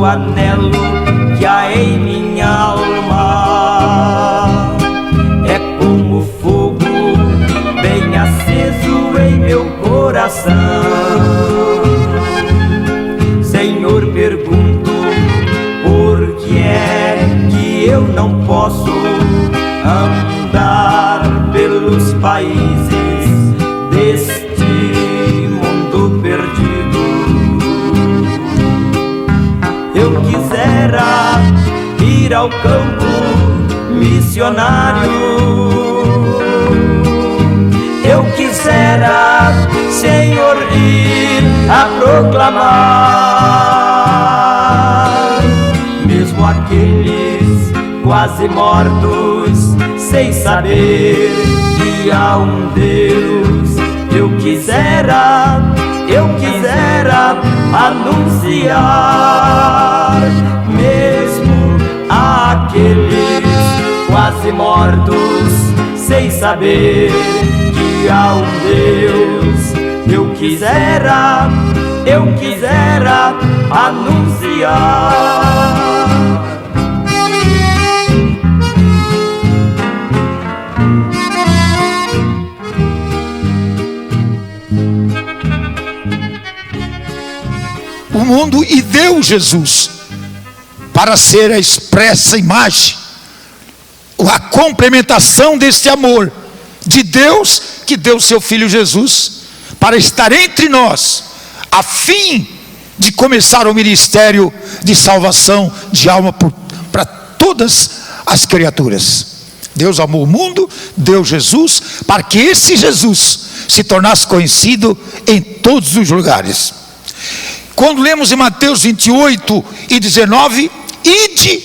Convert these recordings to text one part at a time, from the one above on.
anelo que há em minha alma é como fogo bem aceso em meu coração. Senhor, pergunto, por que é que eu não posso andar pelos países deste mundo perdido? Eu quisera ir ao campo missionário. Eu quisera, Senhor, ir a proclamar, mesmo aqueles quase mortos, sem saber que há um Deus. Eu quisera anunciar, mesmo aqueles quase mortos, sem saber que há um Deus. Eu quisera anunciar. O mundo e deu Jesus para ser a expressa imagem, a complementação deste amor de Deus, que deu seu Filho Jesus para estar entre nós, a fim de começar o ministério de salvação de alma para todas as criaturas. Deus amou o mundo, deu Jesus, para que esse Jesus se tornasse conhecido em todos os lugares. Quando lemos em Mateus 28 e 19, ide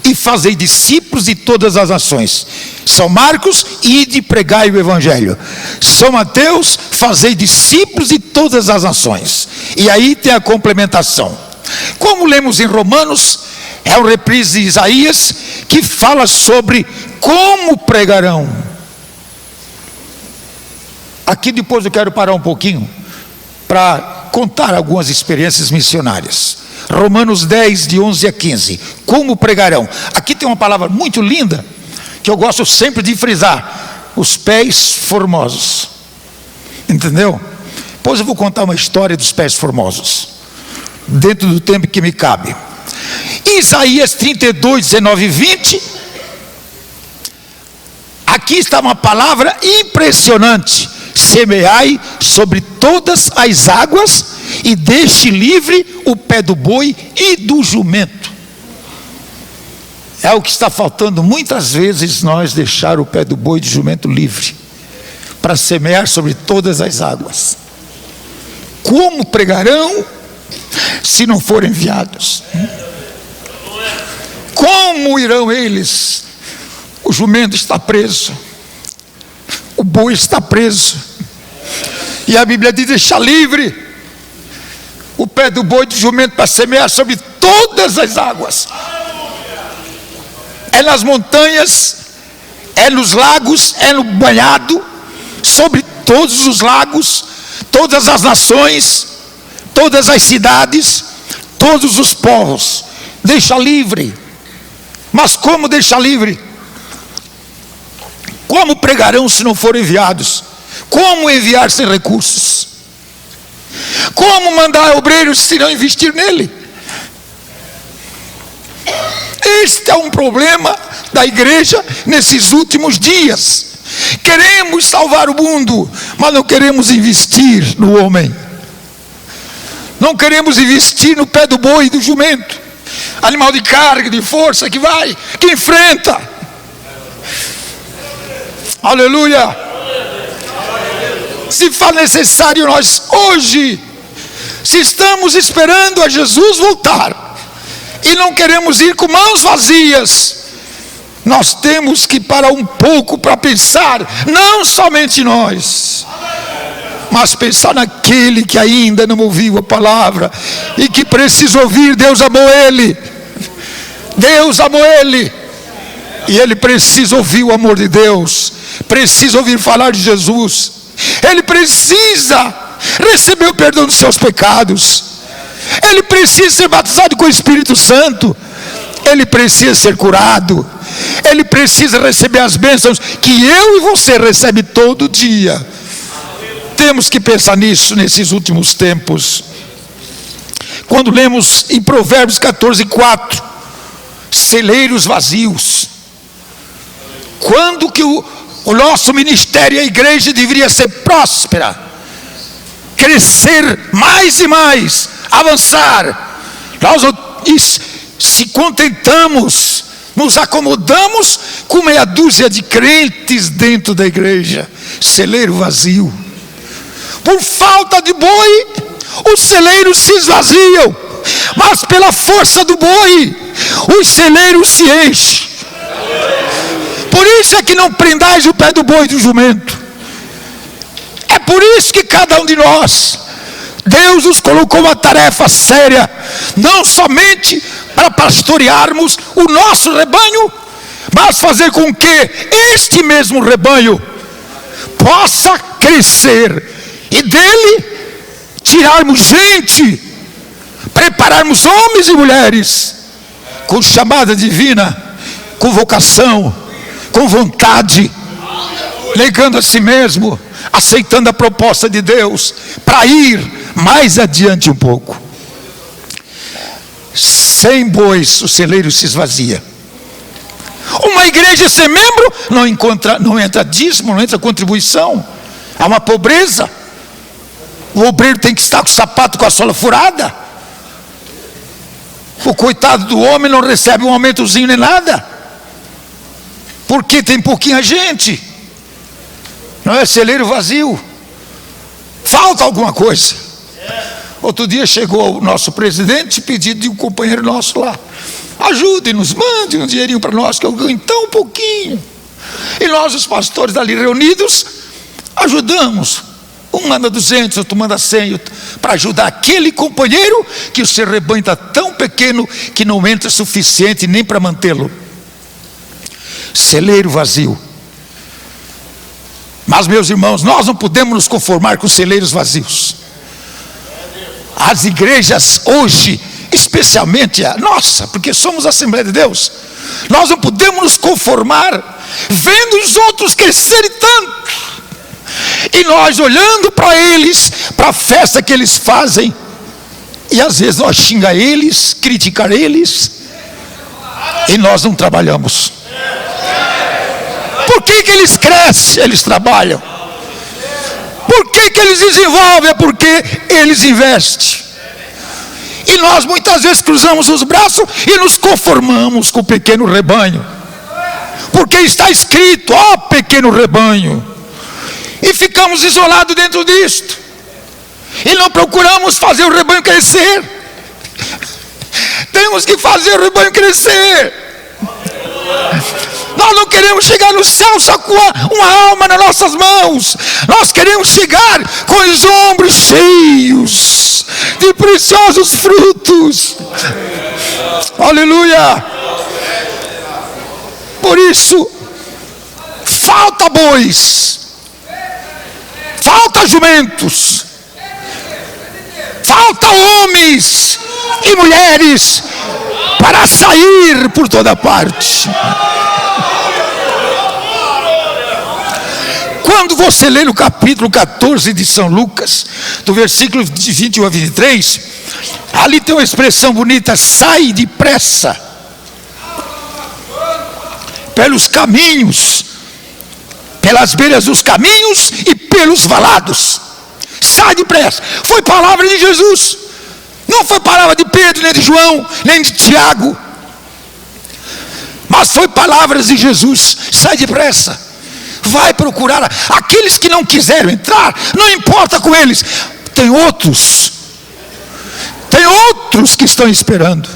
e fazei discípulos de todas as nações. São Marcos, ide e pregai o Evangelho. São Mateus, fazei discípulos de todas as nações. E aí tem a complementação. Como lemos em Romanos, é o reprise de Isaías, que fala sobre como pregarão. Aqui depois eu quero parar um pouquinho para contar algumas experiências missionárias. Romanos 10, de 11 a 15. Como pregarão? Aqui tem uma palavra muito linda, que eu gosto sempre de frisar: os pés formosos. Entendeu? Depois eu vou contar uma história dos pés formosos, dentro do tempo que me cabe. Isaías 32, 19 e 20. Aqui está uma palavra impressionante: semeai sobre todas as águas e deixe livre o pé do boi e do jumento. É o que está faltando muitas vezes, nós deixar o pé do boi e do jumento livre, para semear sobre todas as águas. Como pregarão se não forem enviados? Como irão eles? O jumento está preso, o boi está preso, e a Bíblia diz: deixa livre o pé do boi e do jumento para semear sobre todas as águas. É nas montanhas, é nos lagos, é no banhado, sobre todos os lagos, todas as nações, todas as cidades, todos os povos. Deixa livre. Mas como deixar livre? Como pregarão se não forem enviados? Como enviar sem recursos? Como mandar obreiros se não investir nele? Este é um problema da igreja nesses últimos dias. Queremos salvar o mundo, mas não queremos investir no homem. Não queremos investir no pé do boi e do jumento, animal de carga, de força, que vai, que enfrenta. Aleluia. Se for necessário, nós hoje, se estamos esperando a Jesus voltar e não queremos ir com mãos vazias, nós temos que parar um pouco para pensar, não somente nós, mas pensar naquele que ainda não ouviu a palavra e que precisa ouvir. Deus amou ele, Deus amou ele, e ele precisa ouvir o amor de Deus, precisa ouvir falar de Jesus, ele precisa receber o perdão dos seus pecados, ele precisa ser batizado com o Espírito Santo, ele precisa ser curado, ele precisa receber as bênçãos que eu e você recebem todo dia. Temos que pensar nisso nesses últimos tempos. Quando lemos em Provérbios 14:4, celeiros vazios, quando que o nosso ministério, a igreja, deveria ser próspera, crescer mais e mais, avançar? Nós se contentamos, nos acomodamos com meia dúzia de crentes dentro da igreja. Celeiro vazio. Por falta de boi, os celeiros se esvaziam, mas pela força do boi, os celeiros se enchem. Por isso é que não prendais o pé do boi e do jumento. É por isso que cada um de nós, Deus nos colocou uma tarefa séria, não somente para pastorearmos o nosso rebanho, mas fazer com que este mesmo rebanho possa crescer, e dele tirarmos gente, prepararmos homens e mulheres com chamada divina, com vocação, com vontade, negando a si mesmo, aceitando a proposta de Deus, para ir mais adiante um pouco. Sem bois o celeiro se esvazia. Uma igreja sem membro não entra dízimo, não entra contribuição. Há uma pobreza. O obreiro tem que estar com o sapato com a sola furada. O coitado do homem não recebe um aumentozinho nem nada, porque tem pouquinha gente. Não é celeiro vazio. Falta alguma coisa. Outro dia chegou o nosso presidente, pedido de um companheiro nosso lá: ajude-nos, mande um dinheirinho para nós, que eu ganho tão pouquinho. E nós, os pastores ali reunidos, ajudamos. Um manda 200, outro manda 100, para ajudar aquele companheiro que o seu rebanho está tão pequeno que não entra suficiente nem para mantê-lo. Celeiro vazio. Mas, meus irmãos, nós não podemos nos conformar com celeiros vazios. As igrejas hoje, especialmente a nossa, porque somos a Assembleia de Deus, nós não podemos nos conformar vendo os outros crescerem tanto, e nós olhando para eles, para a festa que eles fazem, e às vezes nós xingar eles, criticar eles, e nós não trabalhamos. Por que eles crescem? Eles trabalham. Por que eles desenvolvem? É porque eles investem. E nós muitas vezes cruzamos os braços e nos conformamos com o pequeno rebanho, porque está escrito: ó pequeno rebanho, e ficamos isolados dentro disto, e não procuramos fazer o rebanho crescer. Temos que fazer o rebanho crescer. Nós não queremos chegar no céu só com uma alma nas nossas mãos. Nós queremos chegar com os ombros cheios de preciosos frutos. Aleluia. Por isso, falta bois, falta jumentos, falta homens e mulheres para sair por toda parte. Quando você lê no capítulo 14 de São Lucas, do versículo de 21 a 23, ali tem uma expressão bonita: sai depressa pelos caminhos, pelas beiras dos caminhos e pelos valados. Sai depressa. Foi palavra de Jesus, não foi palavra de Pedro, nem de João, nem de Tiago, mas foi palavras de Jesus. Sai depressa. Vai procurar aqueles que não quiseram entrar, não importa com eles, tem outros que estão esperando.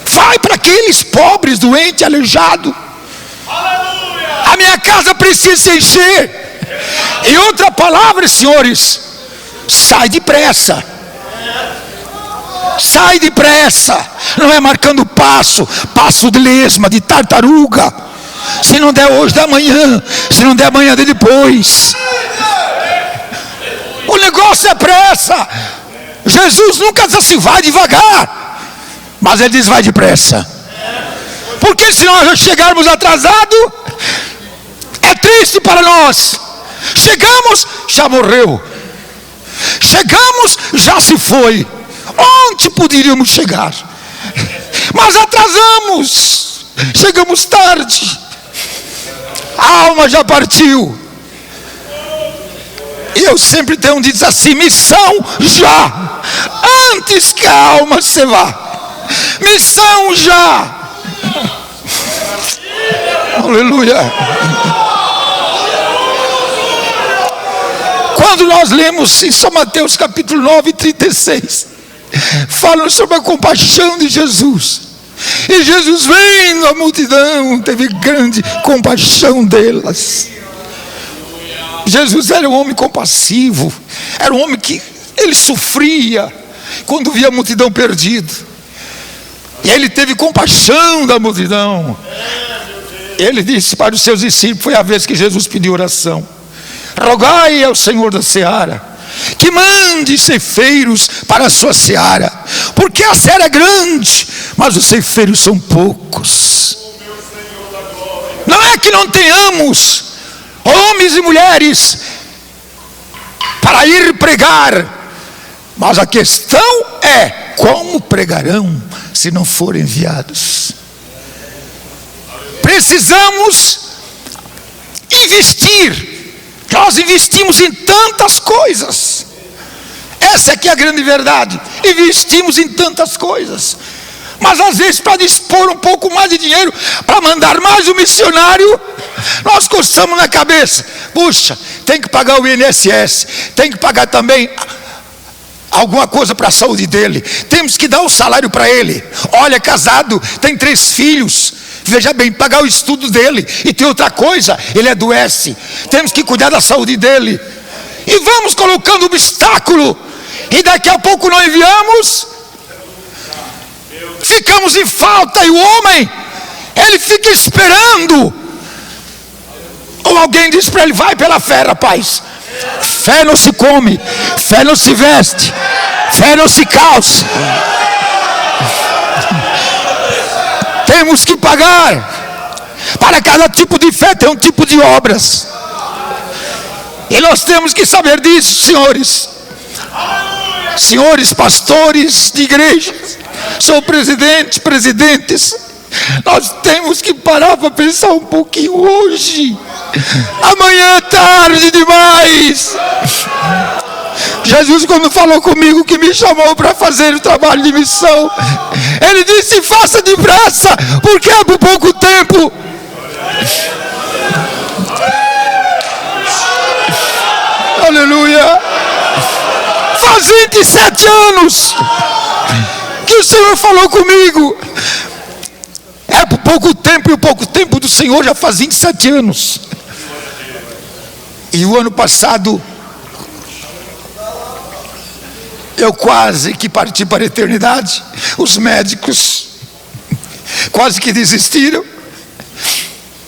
Vai para aqueles pobres, doentes, aleijados. A minha casa precisa se encher. Em outra palavra, senhores, sai depressa. Sai depressa. Não é marcando passo de lesma, de tartaruga. Se não der hoje, dá amanhã. Se não der amanhã, dê depois. O negócio é pressa. Jesus nunca diz assim, vai devagar, mas ele diz, vai depressa. Porque se nós chegarmos atrasados, é triste para nós. Chegamos, já morreu. Chegamos, já se foi. Onde poderíamos chegar? Mas atrasamos, chegamos tarde. A alma já partiu. E eu sempre tenho dito assim, missão já, antes que a alma se vá. Missão já. Aleluia. Quando nós lemos em São Mateus capítulo 9, 36, falam sobre a compaixão de Jesus. E Jesus, vendo a multidão, teve grande compaixão delas. Jesus era um homem compassivo, era um homem que ele sofria quando via a multidão perdida. E ele teve compaixão da multidão. Ele disse para os seus discípulos, foi a vez que Jesus pediu oração: rogai ao Senhor da seara que mande ceifeiros para a sua seara, porque a seara é grande, mas os ceifeiros são poucos. Não é que não tenhamos homens e mulheres para ir pregar, mas a questão é como pregarão se não forem enviados. Precisamos investir. Nós investimos em tantas coisas. Essa aqui é a grande verdade. Investimos em tantas coisas, mas às vezes para dispor um pouco mais de dinheiro, para mandar mais um missionário, nós coçamos na cabeça. Puxa, tem que pagar o INSS, tem que pagar também alguma coisa para a saúde dele, temos que dar um salário para ele. Olha, casado, tem 3 filhos, veja bem, pagar o estudo dele. E tem outra coisa, ele adoece, temos que cuidar da saúde dele. E vamos colocando obstáculo, e daqui a pouco não enviamos, ficamos em falta. E o homem, ele fica esperando. Ou alguém diz para ele, vai pela fé, rapaz. Fé não se come, fé não se veste, fé não se calça. Temos que pagar. Para cada tipo de fé tem um tipo de obras. E nós temos que saber disso, senhores. Senhores pastores de igrejas, senhor presidente, presidentes, nós temos que parar para pensar um pouquinho hoje. Amanhã é tarde demais. Jesus, quando falou comigo, que me chamou para fazer o trabalho de missão, ele disse, faça depressa, porque é por pouco tempo. Aleluia. Faz 27 anos que o Senhor falou comigo. É por pouco tempo, e o pouco tempo do Senhor já faz 27 anos. E o ano passado eu quase que parti para a eternidade. Os médicos quase que desistiram,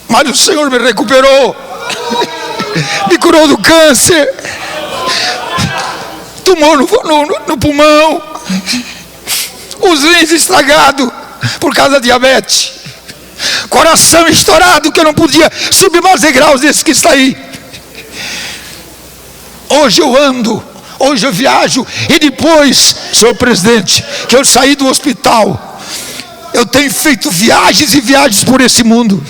mas o Senhor me recuperou, me curou do câncer, tumor no pulmão, os rins estragados por causa da diabetes, coração estourado que eu não podia subir mais degraus desse que está aí. Hoje eu ando, hoje eu viajo. E depois, senhor presidente, que eu saí do hospital, eu tenho feito viagens e viagens por esse mundo.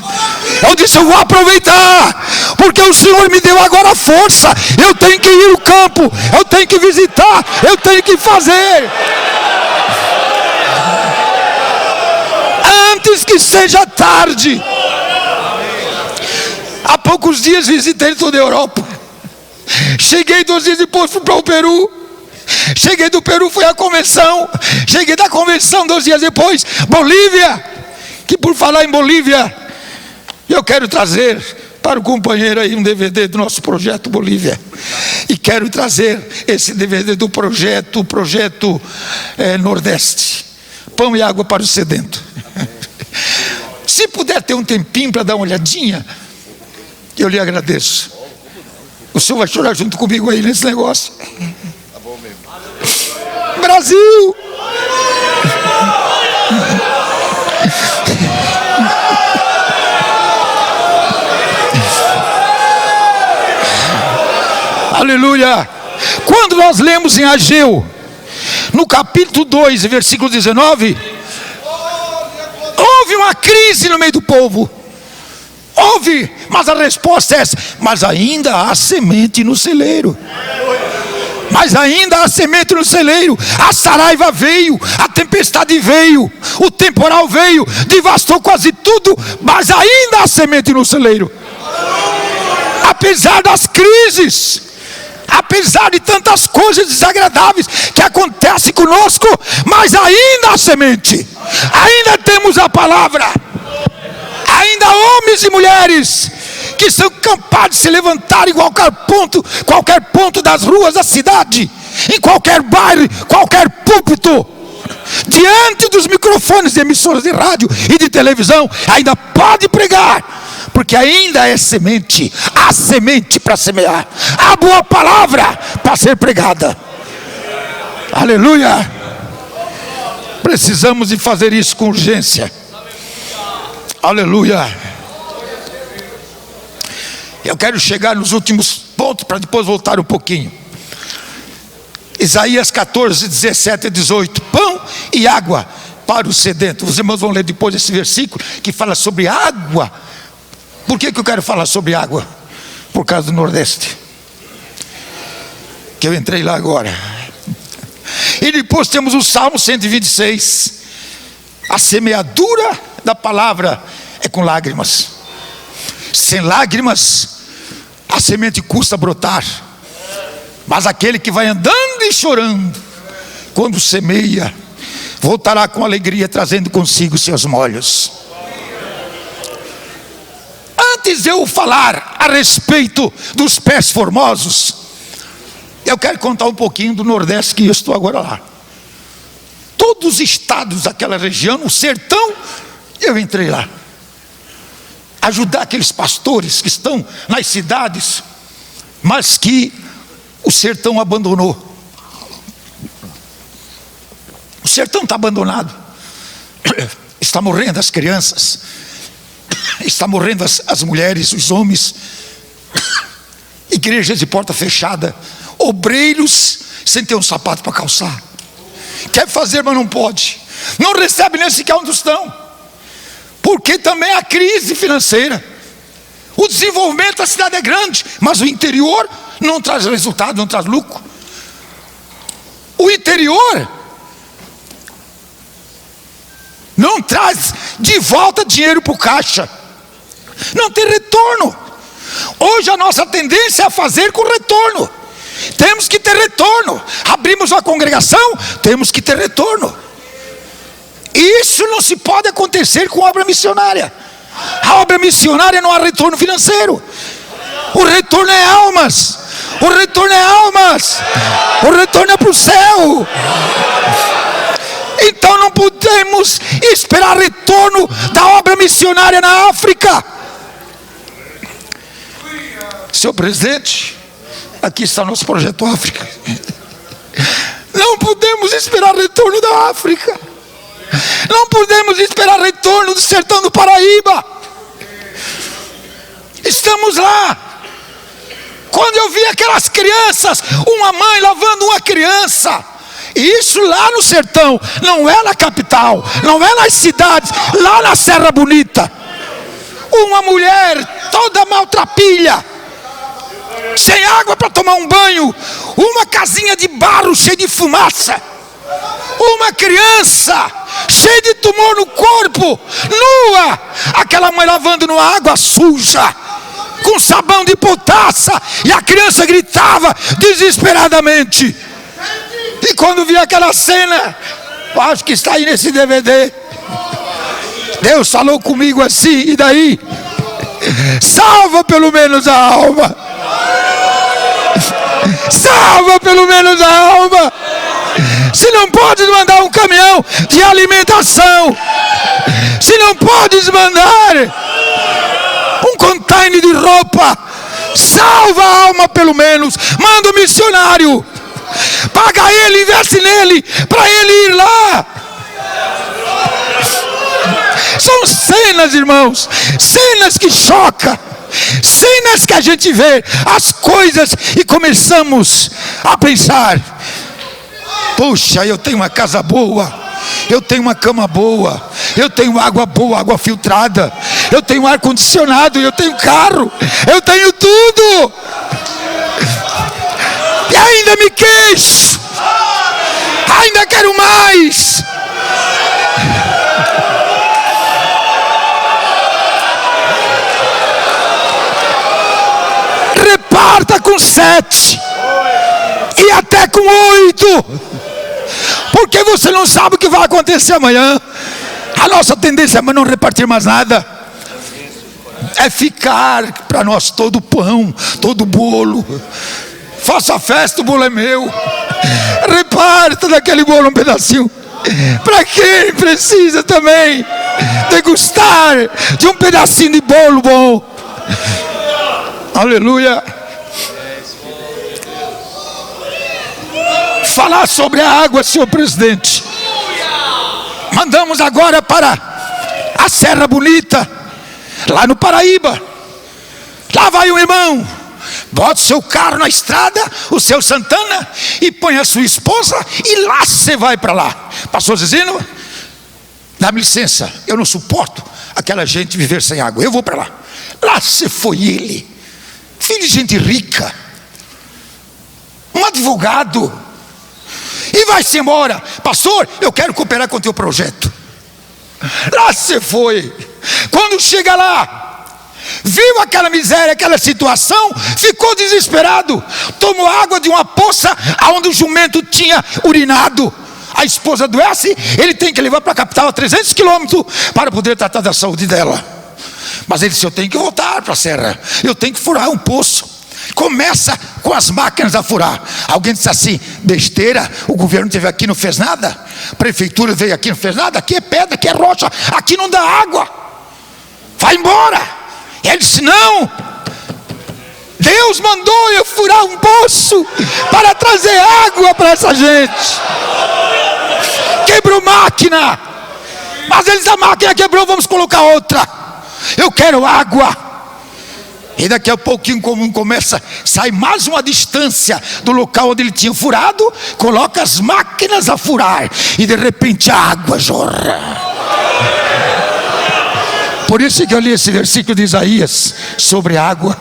Eu disse, eu vou aproveitar, porque o Senhor me deu agora força. Eu tenho que ir no campo, eu tenho que visitar, eu tenho que fazer, antes que seja tarde. Há poucos dias visitei toda a Europa. Cheguei 2 dias depois, fui para o Peru. Cheguei do Peru, fui à convenção. Cheguei da convenção 2 dias depois, Bolívia. Que por falar em Bolívia, eu quero trazer para o companheiro aí um DVD do nosso projeto Bolívia. E quero trazer esse DVD do projeto Nordeste. Pão e água para o sedento. Se puder ter um tempinho para dar uma olhadinha, eu lhe agradeço. O senhor vai chorar junto comigo aí nesse negócio. Brasil. Aleluia. Quando nós lemos em Ageu, no capítulo 2, versículo 19, houve uma crise no meio do povo. Houve, mas a resposta é essa: mas ainda há semente no celeiro. Mas ainda há semente no celeiro. A saraiva veio, a tempestade veio, o temporal veio, devastou quase tudo, mas ainda há semente no celeiro. Apesar das crises, apesar de tantas coisas desagradáveis que acontecem conosco, mas ainda há semente, ainda temos a palavra. Ainda homens e mulheres que são capazes de se levantar em qualquer ponto das ruas da cidade, em qualquer bairro, qualquer púlpito, diante dos microfones de emissoras de rádio e de televisão, ainda pode pregar, porque ainda é semente, há semente para semear, há boa palavra para ser pregada. Aleluia. Precisamos de fazer isso com urgência. Aleluia. Eu quero chegar nos últimos pontos para depois voltar um pouquinho. Isaías 14, 17 e 18. Pão e água para o sedento. Os irmãos vão ler depois esse versículo que fala sobre água. Por que eu quero falar sobre água? Por causa do Nordeste, que eu entrei lá agora. E depois temos o Salmo 126. A semeadura da palavra é com lágrimas. Sem lágrimas a semente custa brotar, mas aquele que vai andando e chorando, quando semeia, voltará com alegria, trazendo consigo seus molhos. Antes de eu falar a respeito dos pés formosos, eu quero contar um pouquinho do Nordeste, que eu estou agora lá. Todos os estados daquela região, o sertão, eu entrei lá ajudar aqueles pastores que estão nas cidades, mas que o sertão abandonou. O sertão está abandonado. Está morrendo as crianças, está morrendo as mulheres, os homens, igrejas de porta fechada, obreiros sem ter um sapato para calçar. Quer fazer, mas não pode. Não recebe nem sequer onde estão, porque também há crise financeira. O desenvolvimento da cidade é grande, mas o interior não traz resultado, não traz lucro. O interior não traz de volta dinheiro para o caixa, não tem retorno. Hoje a nossa tendência é fazer com retorno. Temos que ter retorno. Abrimos uma congregação, temos que ter retorno. Isso não se pode acontecer com obra missionária. A obra missionária não há retorno financeiro. O retorno é almas. O retorno é almas. O retorno é para o céu. Então não podemos esperar retorno da obra missionária na África. Senhor presidente, aqui está o nosso projeto África. Não podemos esperar retorno da África. Não podemos esperar retorno do sertão do Paraíba. Estamos lá. Quando eu vi aquelas crianças, uma mãe lavando uma criança, isso lá no sertão, não é na capital, não é nas cidades, lá na Serra Bonita. Uma mulher toda maltrapilha, sem água para tomar um banho, uma casinha de barro cheia de fumaça, uma criança cheia de tumor no corpo, nua, aquela mãe lavando numa água suja, com sabão de potassa, e a criança gritava desesperadamente. E quando vi aquela cena, acho que está aí nesse DVD, Deus falou comigo assim: e daí? Salva pelo menos a alma. Salva pelo menos a alma. Se não podes mandar um caminhão de alimentação, se não podes mandar um container de roupa, salva a alma pelo menos. Manda um missionário para paga ele, investe nele, para ele ir lá. São cenas, irmãos, cenas que chocam, cenas que a gente vê as coisas e começamos a pensar: puxa, eu tenho uma casa boa, eu tenho uma cama boa, eu tenho água boa, água filtrada, eu tenho ar condicionado, eu tenho carro, eu tenho tudo, e ainda me queixo, ainda quero mais. Reparta com 7 e até com 8, porque você não sabe o que vai acontecer amanhã. A nossa tendência é não repartir mais nada, é ficar para nós todo pão, todo bolo. Faça festa, o bolo é meu. Reparta daquele bolo um pedacinho para quem precisa também degustar de um pedacinho de bolo bom. Aleluia. Falar sobre a água, senhor presidente. Mandamos agora para a Serra Bonita, lá no Paraíba. Lá vai um irmão, bota o seu carro na estrada, o seu Santana, e põe a sua esposa, e lá você vai para lá. Pastor Zezino, dá-me licença, eu não suporto aquela gente viver sem água, eu vou para lá. Lá você foi ele, filho de gente rica, um advogado, e vai-se embora: pastor, eu quero cooperar com o teu projeto. Lá você foi. Quando chega lá, viu aquela miséria, aquela situação, ficou desesperado, tomou água de uma poça onde o jumento tinha urinado. A esposa adoece, ele tem que levar para a capital a 300 quilômetros para poder tratar da saúde dela. Mas ele disse: eu tenho que voltar para a serra, eu tenho que furar um poço. Começa com as máquinas a furar. Alguém disse assim: besteira, o governo esteve aqui, não fez nada, a prefeitura veio aqui, não fez nada, aqui é pedra, aqui é rocha, aqui não dá água, vai embora. E ele disse: não, Deus mandou eu furar um poço para trazer água para essa gente. Quebrou máquina, mas eles, a máquina quebrou, vamos colocar outra. Eu quero água. E daqui a pouquinho, como começa, sai mais uma distância do local onde ele tinha furado, coloca as máquinas a furar, e de repente a água jorra. Por isso que eu li esse versículo de Isaías sobre água,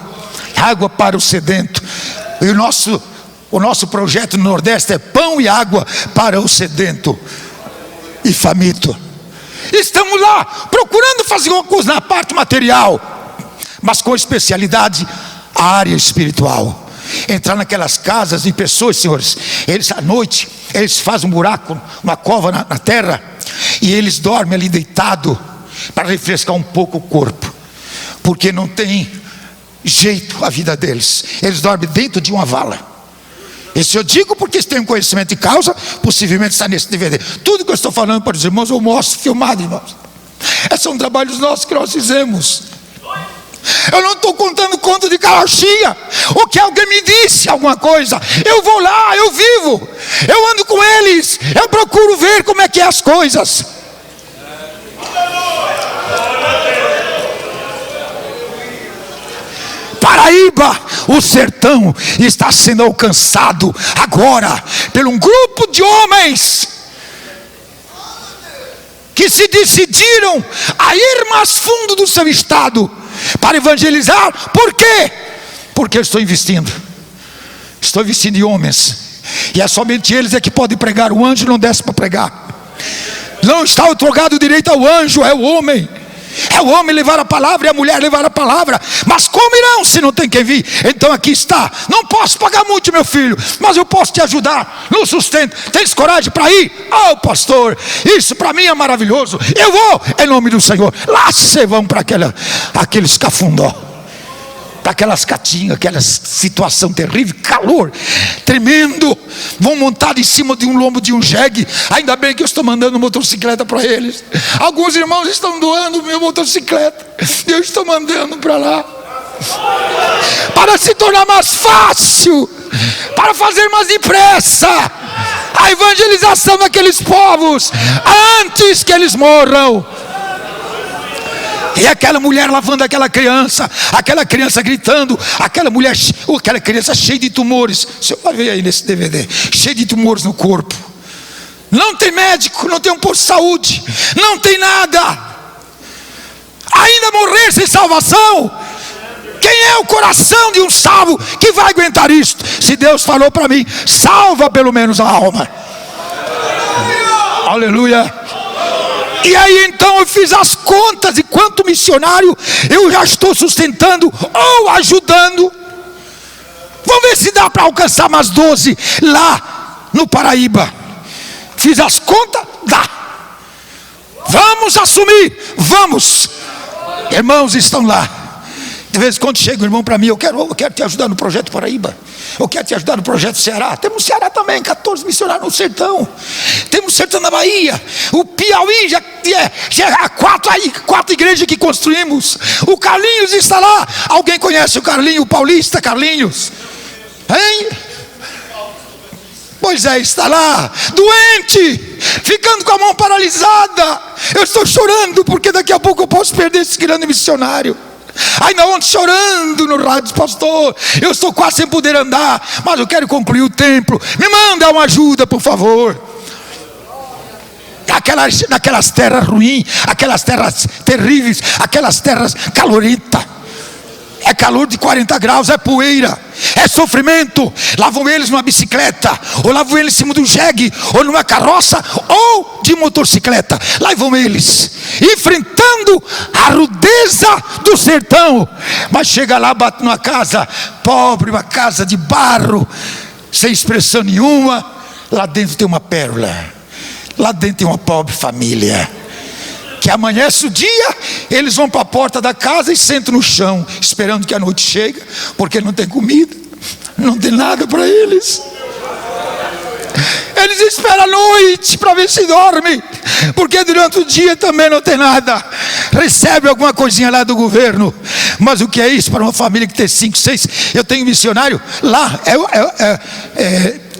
água para o sedento. E o nosso projeto no Nordeste é pão e água para o sedento e faminto. Estamos lá procurando fazer uma coisa na parte material, mas com especialidade a área espiritual. Entrar naquelas casas de pessoas, senhores, eles à noite, eles fazem um buraco, uma cova na terra, e eles dormem ali deitado para refrescar um pouco o corpo, porque não tem jeito a vida deles. Eles dormem dentro de uma vala. Isso eu digo porque eles têm um conhecimento de causa, possivelmente está nesse DVD. Tudo que eu estou falando para os irmãos eu mostro filmado, irmãos. Esses são trabalhos nossos que nós fizemos. Eu não estou contando conto de carochinha, ou que alguém me disse alguma coisa. Eu vou lá, eu vivo, eu ando com eles, eu procuro ver como é que é as coisas. Paraíba, o sertão, está sendo alcançado agora por um grupo de homens que se decidiram a ir mais fundo do seu estado para evangelizar. Por quê? Porque eu estou investindo em homens, e é somente eles é que podem pregar. O anjo não desce para pregar, não está otorgado direito ao anjo, é o homem. É o homem levar a palavra e a mulher levar a palavra. Mas como irão se não tem quem vir? Então aqui está. Não posso pagar muito, meu filho, mas eu posso te ajudar no sustento. Tens coragem para ir? Oh, pastor, isso para mim é maravilhoso. Eu vou em nome do Senhor. Lá vocês vão para aqueles cafundó, para aquelas catinhas, aquela situação terrível, calor tremendo. Vão montar em cima de um lombo de um jegue. Ainda bem que eu estou mandando motocicleta para eles. Alguns irmãos estão doando minha motocicleta, eu estou mandando para lá, para se tornar mais fácil, para fazer mais depressa. evangelização daqueles povos antes que eles morram. E aquela mulher lavando aquela criança gritando, aquela criança cheia de tumores. Você vai ver aí nesse DVD, cheia de tumores no corpo. Não tem médico, não tem um posto de saúde, não tem nada. Ainda morrer sem salvação. Quem é o coração de um salvo que vai aguentar isto? Se Deus falou para mim, salva pelo menos a alma. Aleluia. E aí então eu fiz as contas de quanto missionário eu já estou sustentando ou ajudando. Vamos ver se dá para alcançar mais 12 lá no Paraíba. Fiz as contas, dá. Vamos assumir, vamos. Irmãos estão lá. De vez em quando chega o irmão para mim, eu quero te ajudar no projeto Paraíba. Eu quero te ajudar no projeto Ceará. Temos Ceará também, 14 missionários no sertão. Temos sertão na Bahia. O Piauí já há 4 igrejas que construímos. O Carlinhos está lá. Alguém conhece o Carlinhos, o paulista Carlinhos? Hein? Pois é, está lá, doente, ficando com a mão paralisada. Eu estou chorando porque daqui a pouco eu posso perder esse grande missionário. Ainda ontem chorando no rádio, pastor, eu estou quase sem poder andar, mas eu quero concluir o templo. Me manda uma ajuda, por favor. Naquelas terras ruins, aquelas terras terríveis, aquelas terras calorentas. É calor de 40 graus, é poeira, é sofrimento. Lá vão eles numa bicicleta, ou lá vão eles em cima do jegue, ou numa carroça, ou de motocicleta. Lá vão eles, enfrentando a rudeza do sertão. Mas chega lá, bate numa casa pobre, uma casa de barro, sem expressão nenhuma. Lá dentro tem uma pérola, lá dentro tem uma pobre família. Que amanhece o dia, eles vão para a porta da casa e sentam no chão, esperando que a noite chegue, porque não tem comida, não tem nada para eles. Eles esperam a noite para ver se dorme, porque durante o dia também não tem nada. Recebe alguma coisinha lá do governo, mas o que é isso para uma família que tem 5, 6? Eu tenho missionário lá,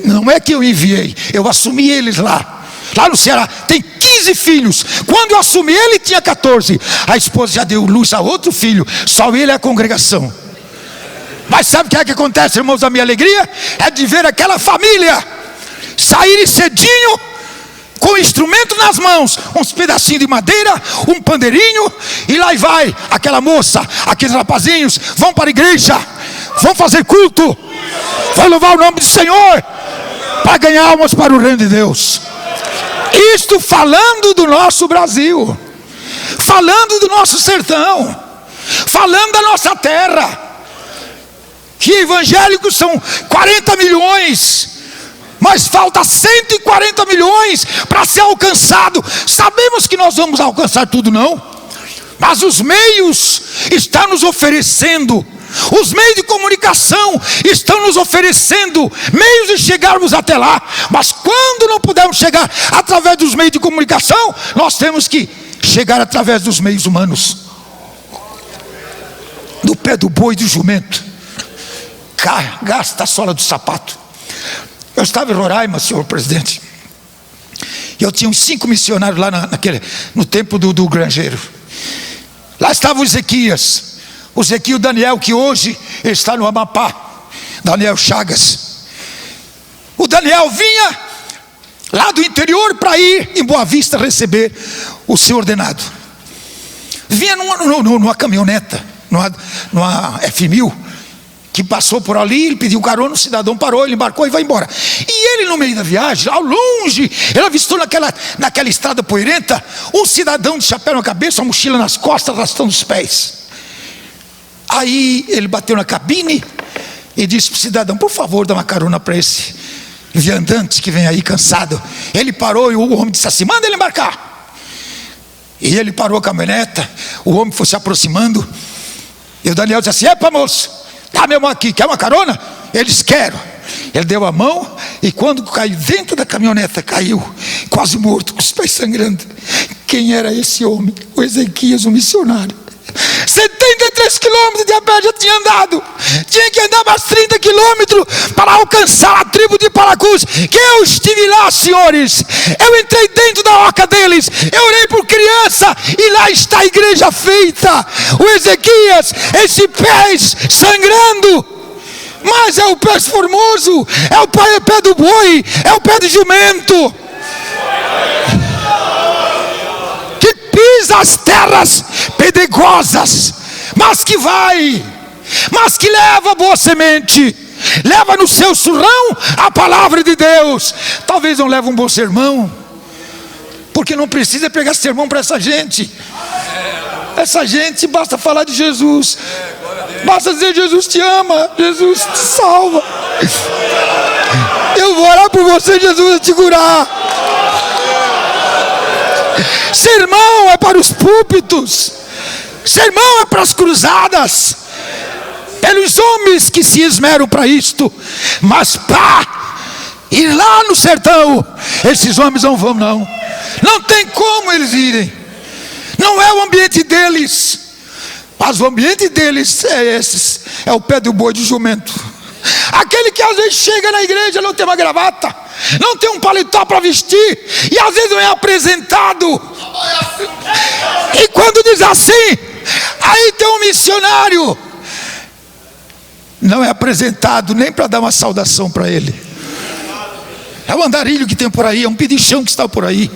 não é que eu enviei, eu assumi eles lá. Lá no Ceará tem 15 filhos. Quando eu assumi ele tinha 14. A esposa já deu luz a outro filho. Só ele é a congregação. Mas sabe o que é que acontece, irmãos? A minha alegria é de ver aquela família saírem cedinho, com instrumento nas mãos, uns pedacinhos de madeira, um pandeirinho, e lá vai aquela moça, aqueles rapazinhos vão para a igreja, vão fazer culto, vão louvar o nome do Senhor, para ganhar almas para o reino de Deus. Isto falando do nosso Brasil, falando do nosso sertão, falando da nossa terra, que evangélicos são 40 milhões, mas falta 140 milhões para ser alcançado. Sabemos que nós vamos alcançar tudo, não, mas os meios estão nos oferecendo. Os meios de comunicação estão nos oferecendo meios de chegarmos até lá. Mas quando não pudermos chegar através dos meios de comunicação, nós temos que chegar através dos meios humanos. Do pé do boi e do jumento, gasta a sola do sapato. Eu estava em Roraima, senhor presidente, e eu tinha uns 5 missionários lá no tempo do granjeiro. Lá estava o Ezequias, o Daniel, que hoje está no Amapá, Daniel Chagas. O Daniel vinha lá do interior para ir em Boa Vista receber o seu ordenado. Vinha numa caminhoneta, numa F1000, que passou por ali, ele pediu carona, o cidadão parou, ele embarcou e vai embora. E ele no meio da viagem, ao longe, ele avistou naquela estrada poeirenta, um cidadão de chapéu na cabeça, uma mochila nas costas, arrastando os pés. Aí ele bateu na cabine e disse para o cidadão: por favor, dá uma carona para esse viandante que vem aí cansado. Ele parou e o homem disse assim: manda ele embarcar. E ele parou a caminhoneta, o homem foi se aproximando, e o Daniel disse assim: epa moço, dá minha mão aqui, quer uma carona? Ele disse: quero. Ele deu a mão, e quando caiu dentro da caminhoneta, caiu quase morto, com os pés sangrando. Quem era esse homem? O Ezequias, o missionário. 73 3 quilômetros de a pé já tinha andado. Tinha que andar mais 30 quilômetros para alcançar a tribo de Paracus. Que eu estive lá, senhores. Eu entrei dentro da oca deles. Eu orei por criança e lá está a igreja feita. O Ezequias, esse pés sangrando. Mas é o pé formoso, é o pé do boi, é o pé do jumento, que pisa as terras pedregosas, mas que leva boa semente, leva no seu surrão a palavra de Deus. Talvez não leve um bom sermão, porque não precisa pegar sermão para essa gente. Essa gente basta falar de Jesus, basta dizer: Jesus te ama, Jesus te salva. Eu vou orar por você, Jesus vai te curar. Sermão é para os púlpitos, sermão é para as cruzadas, pelos homens que se esmeram para isto. Mas pá, ir lá no sertão, esses homens não vão, não tem como eles irem. Não é o ambiente deles, mas o ambiente deles é esse, é o pé do boi de jumento. Aquele que às vezes chega na igreja, não tem uma gravata, não tem um paletó para vestir, e às vezes não é apresentado. E quando diz assim, aí tem um missionário, não é apresentado nem para dar uma saudação para ele. É o andarilho que tem por aí, é um pedichão que está por aí.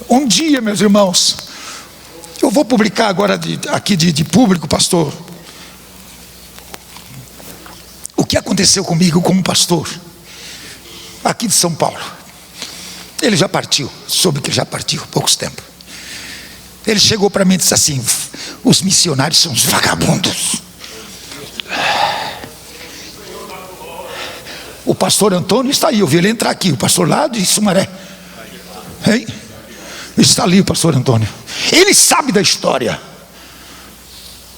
Um dia, meus irmãos, eu vou publicar agora aqui de público, pastor, o que aconteceu comigo como pastor aqui de São Paulo. Ele já partiu, soube que ele já partiu há poucos tempos. Ele chegou para mim e disse assim: os missionários são os vagabundos. O pastor Antônio está aí, eu vi ele entrar aqui, o pastor lá de Sumaré, hein? Está ali o pastor Antônio. Ele sabe da história.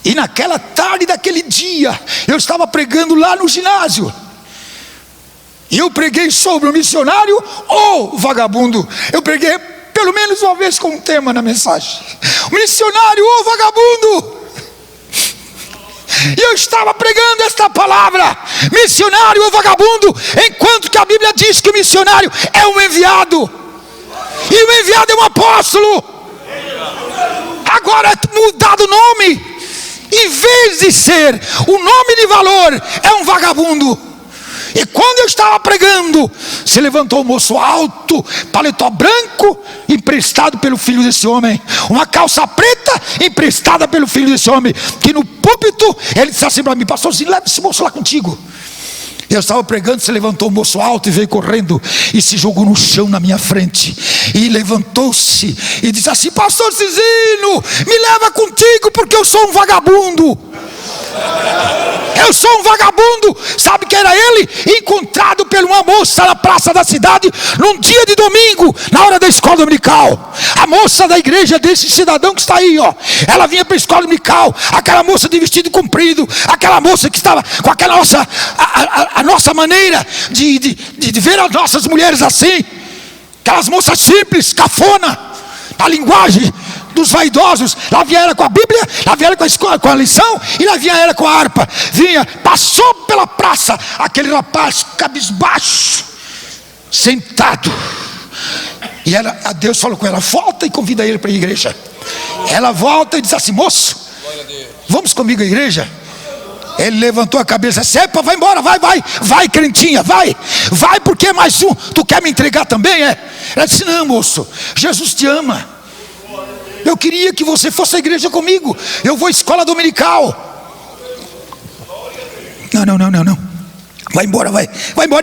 E naquela tarde daquele dia, eu estava pregando lá no ginásio, e eu preguei sobre o missionário ou vagabundo. Eu preguei pelo menos uma vez com um tema na mensagem: o missionário ou vagabundo. E eu estava pregando esta palavra: missionário ou vagabundo, enquanto que a Bíblia diz que o missionário é um enviado, e o enviado é um apóstolo. Agora é mudado o nome. Em vez de ser o nome de valor, é um vagabundo. E quando eu estava pregando, se levantou um moço alto, paletó branco, emprestado pelo filho desse homem, uma calça preta, emprestada pelo filho desse homem, que no púlpito, ele disse assim para mim: pastorzinho, leva esse moço lá contigo. Eu estava pregando, se levantou um moço alto e veio correndo e se jogou no chão na minha frente, e levantou-se e disse assim: pastor Cisino, me leva contigo, porque eu sou um vagabundo. Eu sou um vagabundo. Sabe quem era ele? Encontrado por uma moça na praça da cidade, num dia de domingo, na hora da escola dominical. A moça da igreja desse cidadão que está aí, ó, ela vinha para a escola dominical. Aquela moça de vestido comprido, aquela moça que estava com aquela nossa, a nossa maneira de ver as nossas mulheres assim, aquelas moças simples, cafona, a linguagem dos vaidosos. Lá vinha ela com a Bíblia, lá vinha ela com a escola, com a lição, e lá vinha ela com a harpa. Vinha, passou pela praça, aquele rapaz cabisbaixo, sentado, e ela, a Deus falou com ela: volta e convida ele para a igreja. Ela volta e diz assim: moço, vamos comigo à igreja? Ele levantou a cabeça: sepa, vai embora, vai crentinha, vai porque é mais um, tu quer me entregar também, é? Ela disse: não, moço, Jesus te ama. Eu queria que você fosse à igreja comigo. Eu vou à escola dominical. Não. Vai embora.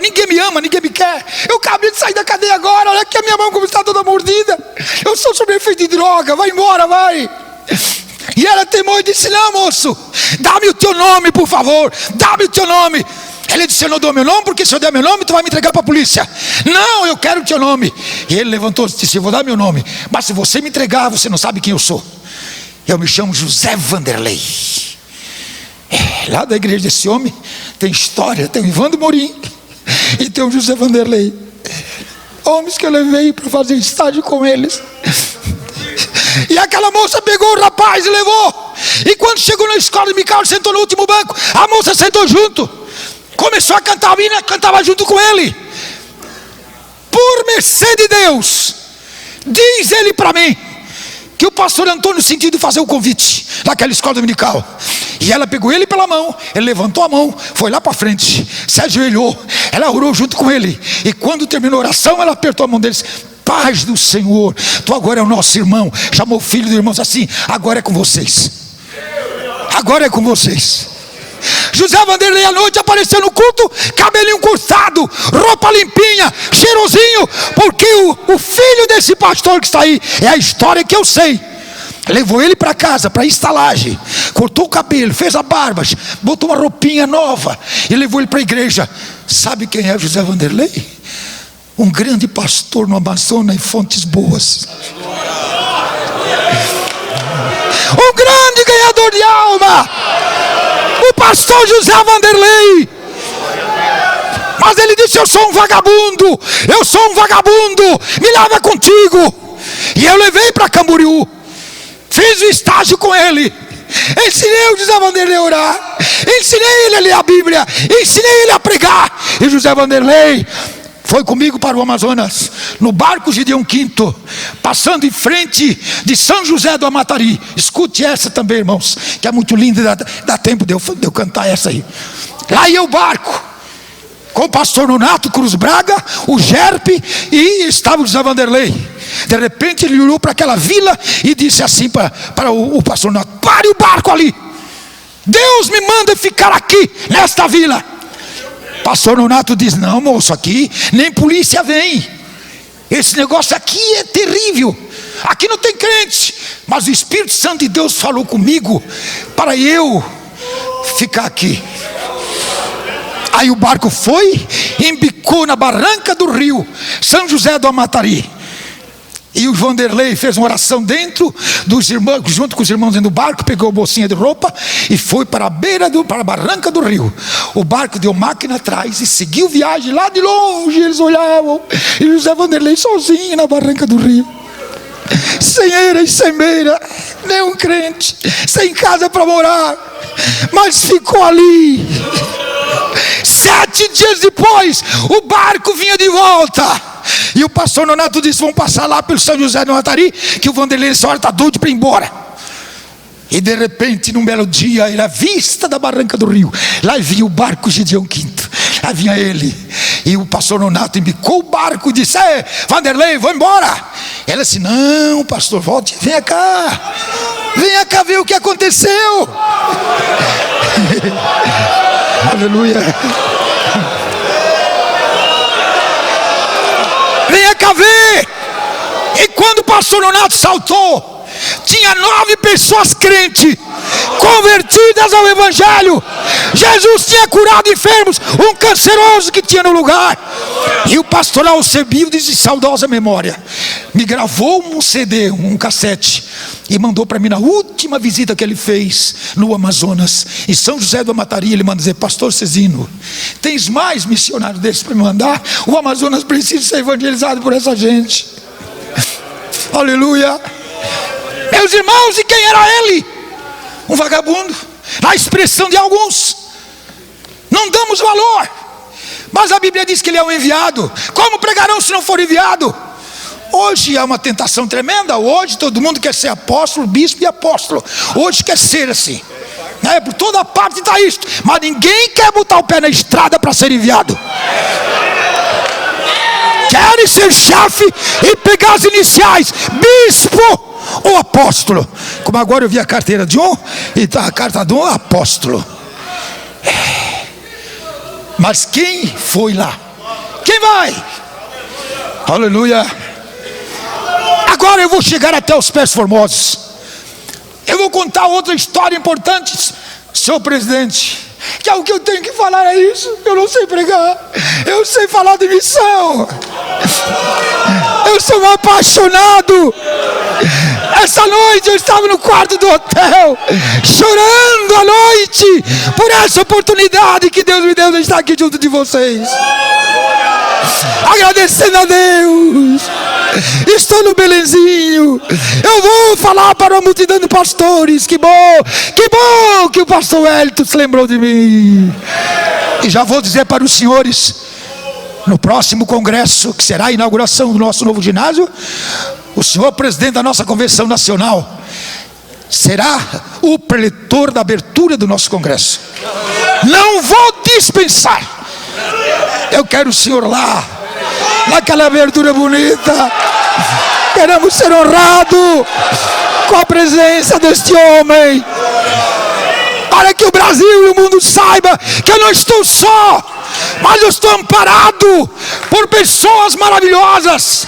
Ninguém me ama, ninguém me quer. Eu acabei de sair da cadeia agora. Olha aqui a minha mão como está toda mordida. Eu sou sobre efeito de droga. Vai embora, vai. E ela temou e disse: não, moço, dá-me o teu nome, por favor. Dá-me o teu nome. Ele disse: eu não dou meu nome, porque se eu der meu nome, tu vai me entregar para a polícia. Não, eu quero o teu nome. E ele levantou-se e disse: eu vou dar meu nome, mas se você me entregar, você não sabe quem eu sou. Eu me chamo José Vanderlei. Lá da igreja desse homem tem história. Tem o Ivandro Morim e tem o José Vanderlei, homens que eu levei para fazer estágio com eles. E aquela moça pegou o rapaz e levou. E quando chegou na escola dominical, ele sentou no último banco. A moça sentou junto. Começou a cantar, a menina cantava junto com ele. Por mercê de Deus, diz ele para mim que o pastor Antônio sentiu de fazer o convite naquela escola dominical. E ela pegou ele pela mão, ele levantou a mão, foi lá para frente, se ajoelhou, ela orou junto com ele. E quando terminou a oração, ela apertou a mão deles. Paz do Senhor, tu agora é o nosso irmão. Chamou o filho do irmão assim: agora é com vocês. Agora é com vocês. José Vanderlei à noite apareceu no culto, cabelinho cortado, roupa limpinha, cheirosinho, porque o filho desse pastor que está aí, é a história que eu sei. Levou ele para casa, para a estalagem, cortou o cabelo, fez a barba, botou uma roupinha nova e levou ele para a igreja. Sabe quem é José Vanderlei? Um grande pastor no Amazonas, em Fontes Boas. Um grande ganhador de alma, o pastor José Vanderlei. Mas ele disse: eu sou um vagabundo, eu sou um vagabundo, me leva contigo. E eu levei para Camboriú, fiz o estágio com ele, ensinei o José Vanderlei a orar, ensinei ele a ler a Bíblia, ensinei ele a pregar. E José Vanderlei foi comigo para o Amazonas, no barco Gideão Quinto, passando em frente de São José do Amatari. Escute essa também, irmãos, que é muito linda, dá tempo de eu cantar essa aí. Lá ia o barco, com o pastor Nonato Cruz Braga, o Gerpe, e estava o José Vanderlei. De repente ele olhou para aquela vila e disse assim para o pastor Nonato: pare o barco ali, Deus me manda ficar aqui nesta vila. Pastor Nonato diz: não, moço, aqui nem polícia vem. Esse negócio aqui é terrível. Aqui não tem crente. Mas o Espírito Santo de Deus falou comigo para eu ficar aqui. Aí o barco foi, embicou na barranca do rio São José do Amatari. E o Vanderlei fez uma oração dentro dos irmãos, junto com os irmãos dentro do barco, pegou a bolsinha de roupa e foi para a beira para a barranca do rio. O barco deu máquina atrás e seguiu viagem lá de longe. Eles olhavam e José Vanderlei sozinho na barranca do rio, sem eira e sem beira, nem um crente, sem casa para morar, mas ficou ali. 7 dias depois, o barco vinha de volta. E o pastor Nonato disse: vamos passar lá pelo São José do Amatari, que o Vanderlei nessa hora está doido para ir embora. E de repente, num belo dia, ele à vista da barranca do rio, lá vinha o barco Gideão Quinto, lá vinha ele. E o pastor Nonato embicou o barco e disse: Vanderlei, vou embora. Ela disse: não, pastor, volte, venha cá ver o que aconteceu. Aleluia. Venha cá ver. E quando o pastor Nonato saltou, tinha 9 pessoas crentes, convertidas ao Evangelho. Jesus tinha curado enfermos, um canceroso que tinha no lugar. E o pastor Alcebio, de saudosa memória, me gravou um CD, um cassete, e mandou para mim na última visita que ele fez no Amazonas, em São José do Amatari. Ele manda dizer: pastor Cezino, tens mais missionários desses para me mandar? O Amazonas precisa ser evangelizado por essa gente. Aleluia. Meus irmãos, e quem era ele? Um vagabundo, na expressão de alguns. Não damos valor, mas a Bíblia diz que ele é um enviado. Como pregarão se não for enviado? Hoje é uma tentação tremenda. Hoje todo mundo quer ser apóstolo, bispo e apóstolo. Hoje quer ser assim, né? Por toda parte está isso. Mas ninguém quer botar o pé na estrada para ser enviado. Querem ser chefe e pegar as iniciais, bispo ou apóstolo. Como agora eu vi a carteira de um, e a carta de um apóstolo. Mas quem foi lá? Quem vai? Aleluia. Agora eu vou chegar até os pés formosos. Eu vou contar outra história importante, senhor presidente. Que é o que eu tenho que falar, é isso. Eu não sei pregar, eu sei falar de missão. Eu sou um apaixonado. Essa noite eu estava no quarto do hotel, chorando à noite por essa oportunidade que Deus me deu de estar aqui junto de vocês, agradecendo a Deus estou no Belenzinho. Eu vou falar para a multidão de pastores. Que bom que o pastor Wellington se lembrou de mim. E já vou dizer para os senhores, no próximo congresso, que será a inauguração do nosso novo ginásio, o senhor presidente da nossa convenção nacional será o preletor da abertura do nosso congresso. Não vou dispensar. Eu quero o senhor lá, naquela abertura bonita. Queremos ser honrados com a presença deste homem, para que o Brasil e o mundo saiba que eu não estou só, mas eu estou amparado por pessoas maravilhosas,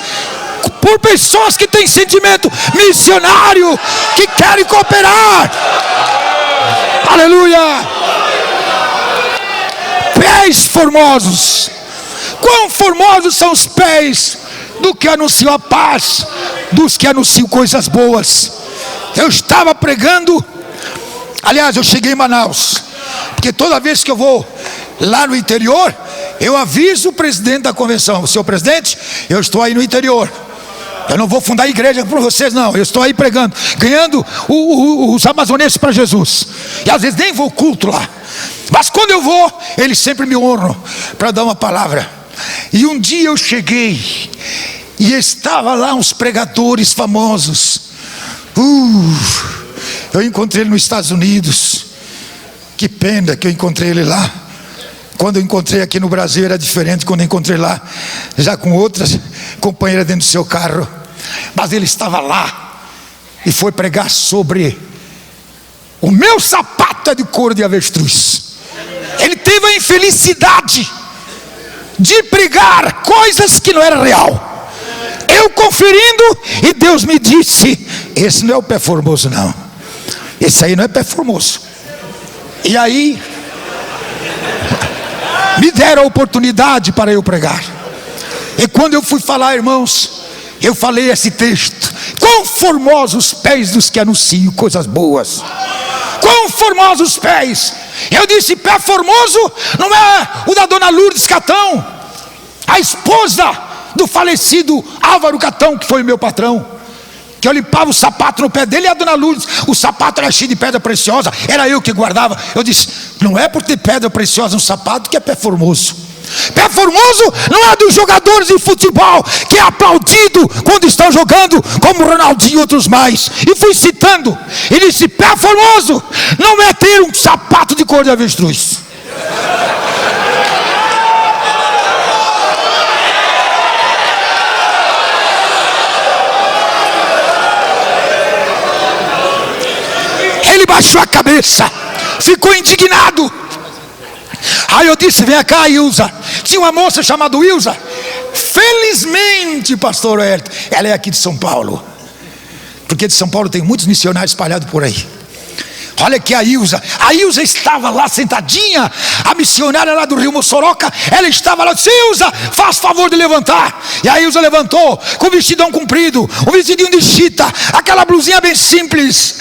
por pessoas que têm sentimento missionário, que querem cooperar. Aleluia. Pés formosos. Quão formosos são os pés do que anunciam a paz, dos que anunciam coisas boas. Eu estava pregando, aliás, eu cheguei em Manaus, porque toda vez que eu vou lá no interior, eu aviso o presidente da convenção: senhor presidente, eu estou aí no interior. Eu não vou fundar igreja para vocês, não. Eu estou aí pregando, ganhando os amazonenses para Jesus. E às vezes nem vou culto lá, mas quando eu vou, eles sempre me honram para dar uma palavra. E um dia eu cheguei e estava lá uns pregadores famosos. Eu encontrei ele nos Estados Unidos. Que pena que eu encontrei ele lá. Quando eu encontrei aqui no Brasil era diferente. Quando eu encontrei lá, já com outras companheiras dentro do seu carro. Mas ele estava lá e foi pregar sobre: o meu sapato é de couro de avestruz. Ele teve a infelicidade de pregar coisas que não era real. Eu conferindo, e Deus me disse: esse não é o pé formoso, não. Esse aí não é pé formoso. E aí me deram a oportunidade para eu pregar. E quando eu fui falar, irmãos, eu falei esse texto: quão formosos os pés dos que anunciam coisas boas. Quão formosos os pés. Eu disse: pé formoso não é o da dona Lourdes Catão, a esposa do falecido Álvaro Catão, que foi o meu patrão, que eu limpava o sapato no pé dele. E a dona Lourdes, o sapato era cheio de pedra preciosa, era eu que guardava. Eu disse: não é por ter pedra preciosa no sapato que é pé formoso. Pé formoso não é dos jogadores de futebol, que é aplaudido quando estão jogando, como Ronaldinho e outros mais. E fui citando, e disse: pé formoso não é ter um sapato de cor de avestruz. Ele baixou a cabeça, ficou indignado. Aí eu disse: vem cá, Ilza. Tinha uma moça chamada Ilza. Felizmente, pastor Wellington, ela é aqui de São Paulo, porque de São Paulo tem muitos missionários espalhados por aí. Olha aqui a Ilza. A Ilza estava lá sentadinha, a missionária lá do Rio Mossorocca. Ela estava lá. Ilza, faz favor de levantar. E a Ilza levantou com o vestidão comprido, um vestidinho de chita, aquela blusinha bem simples,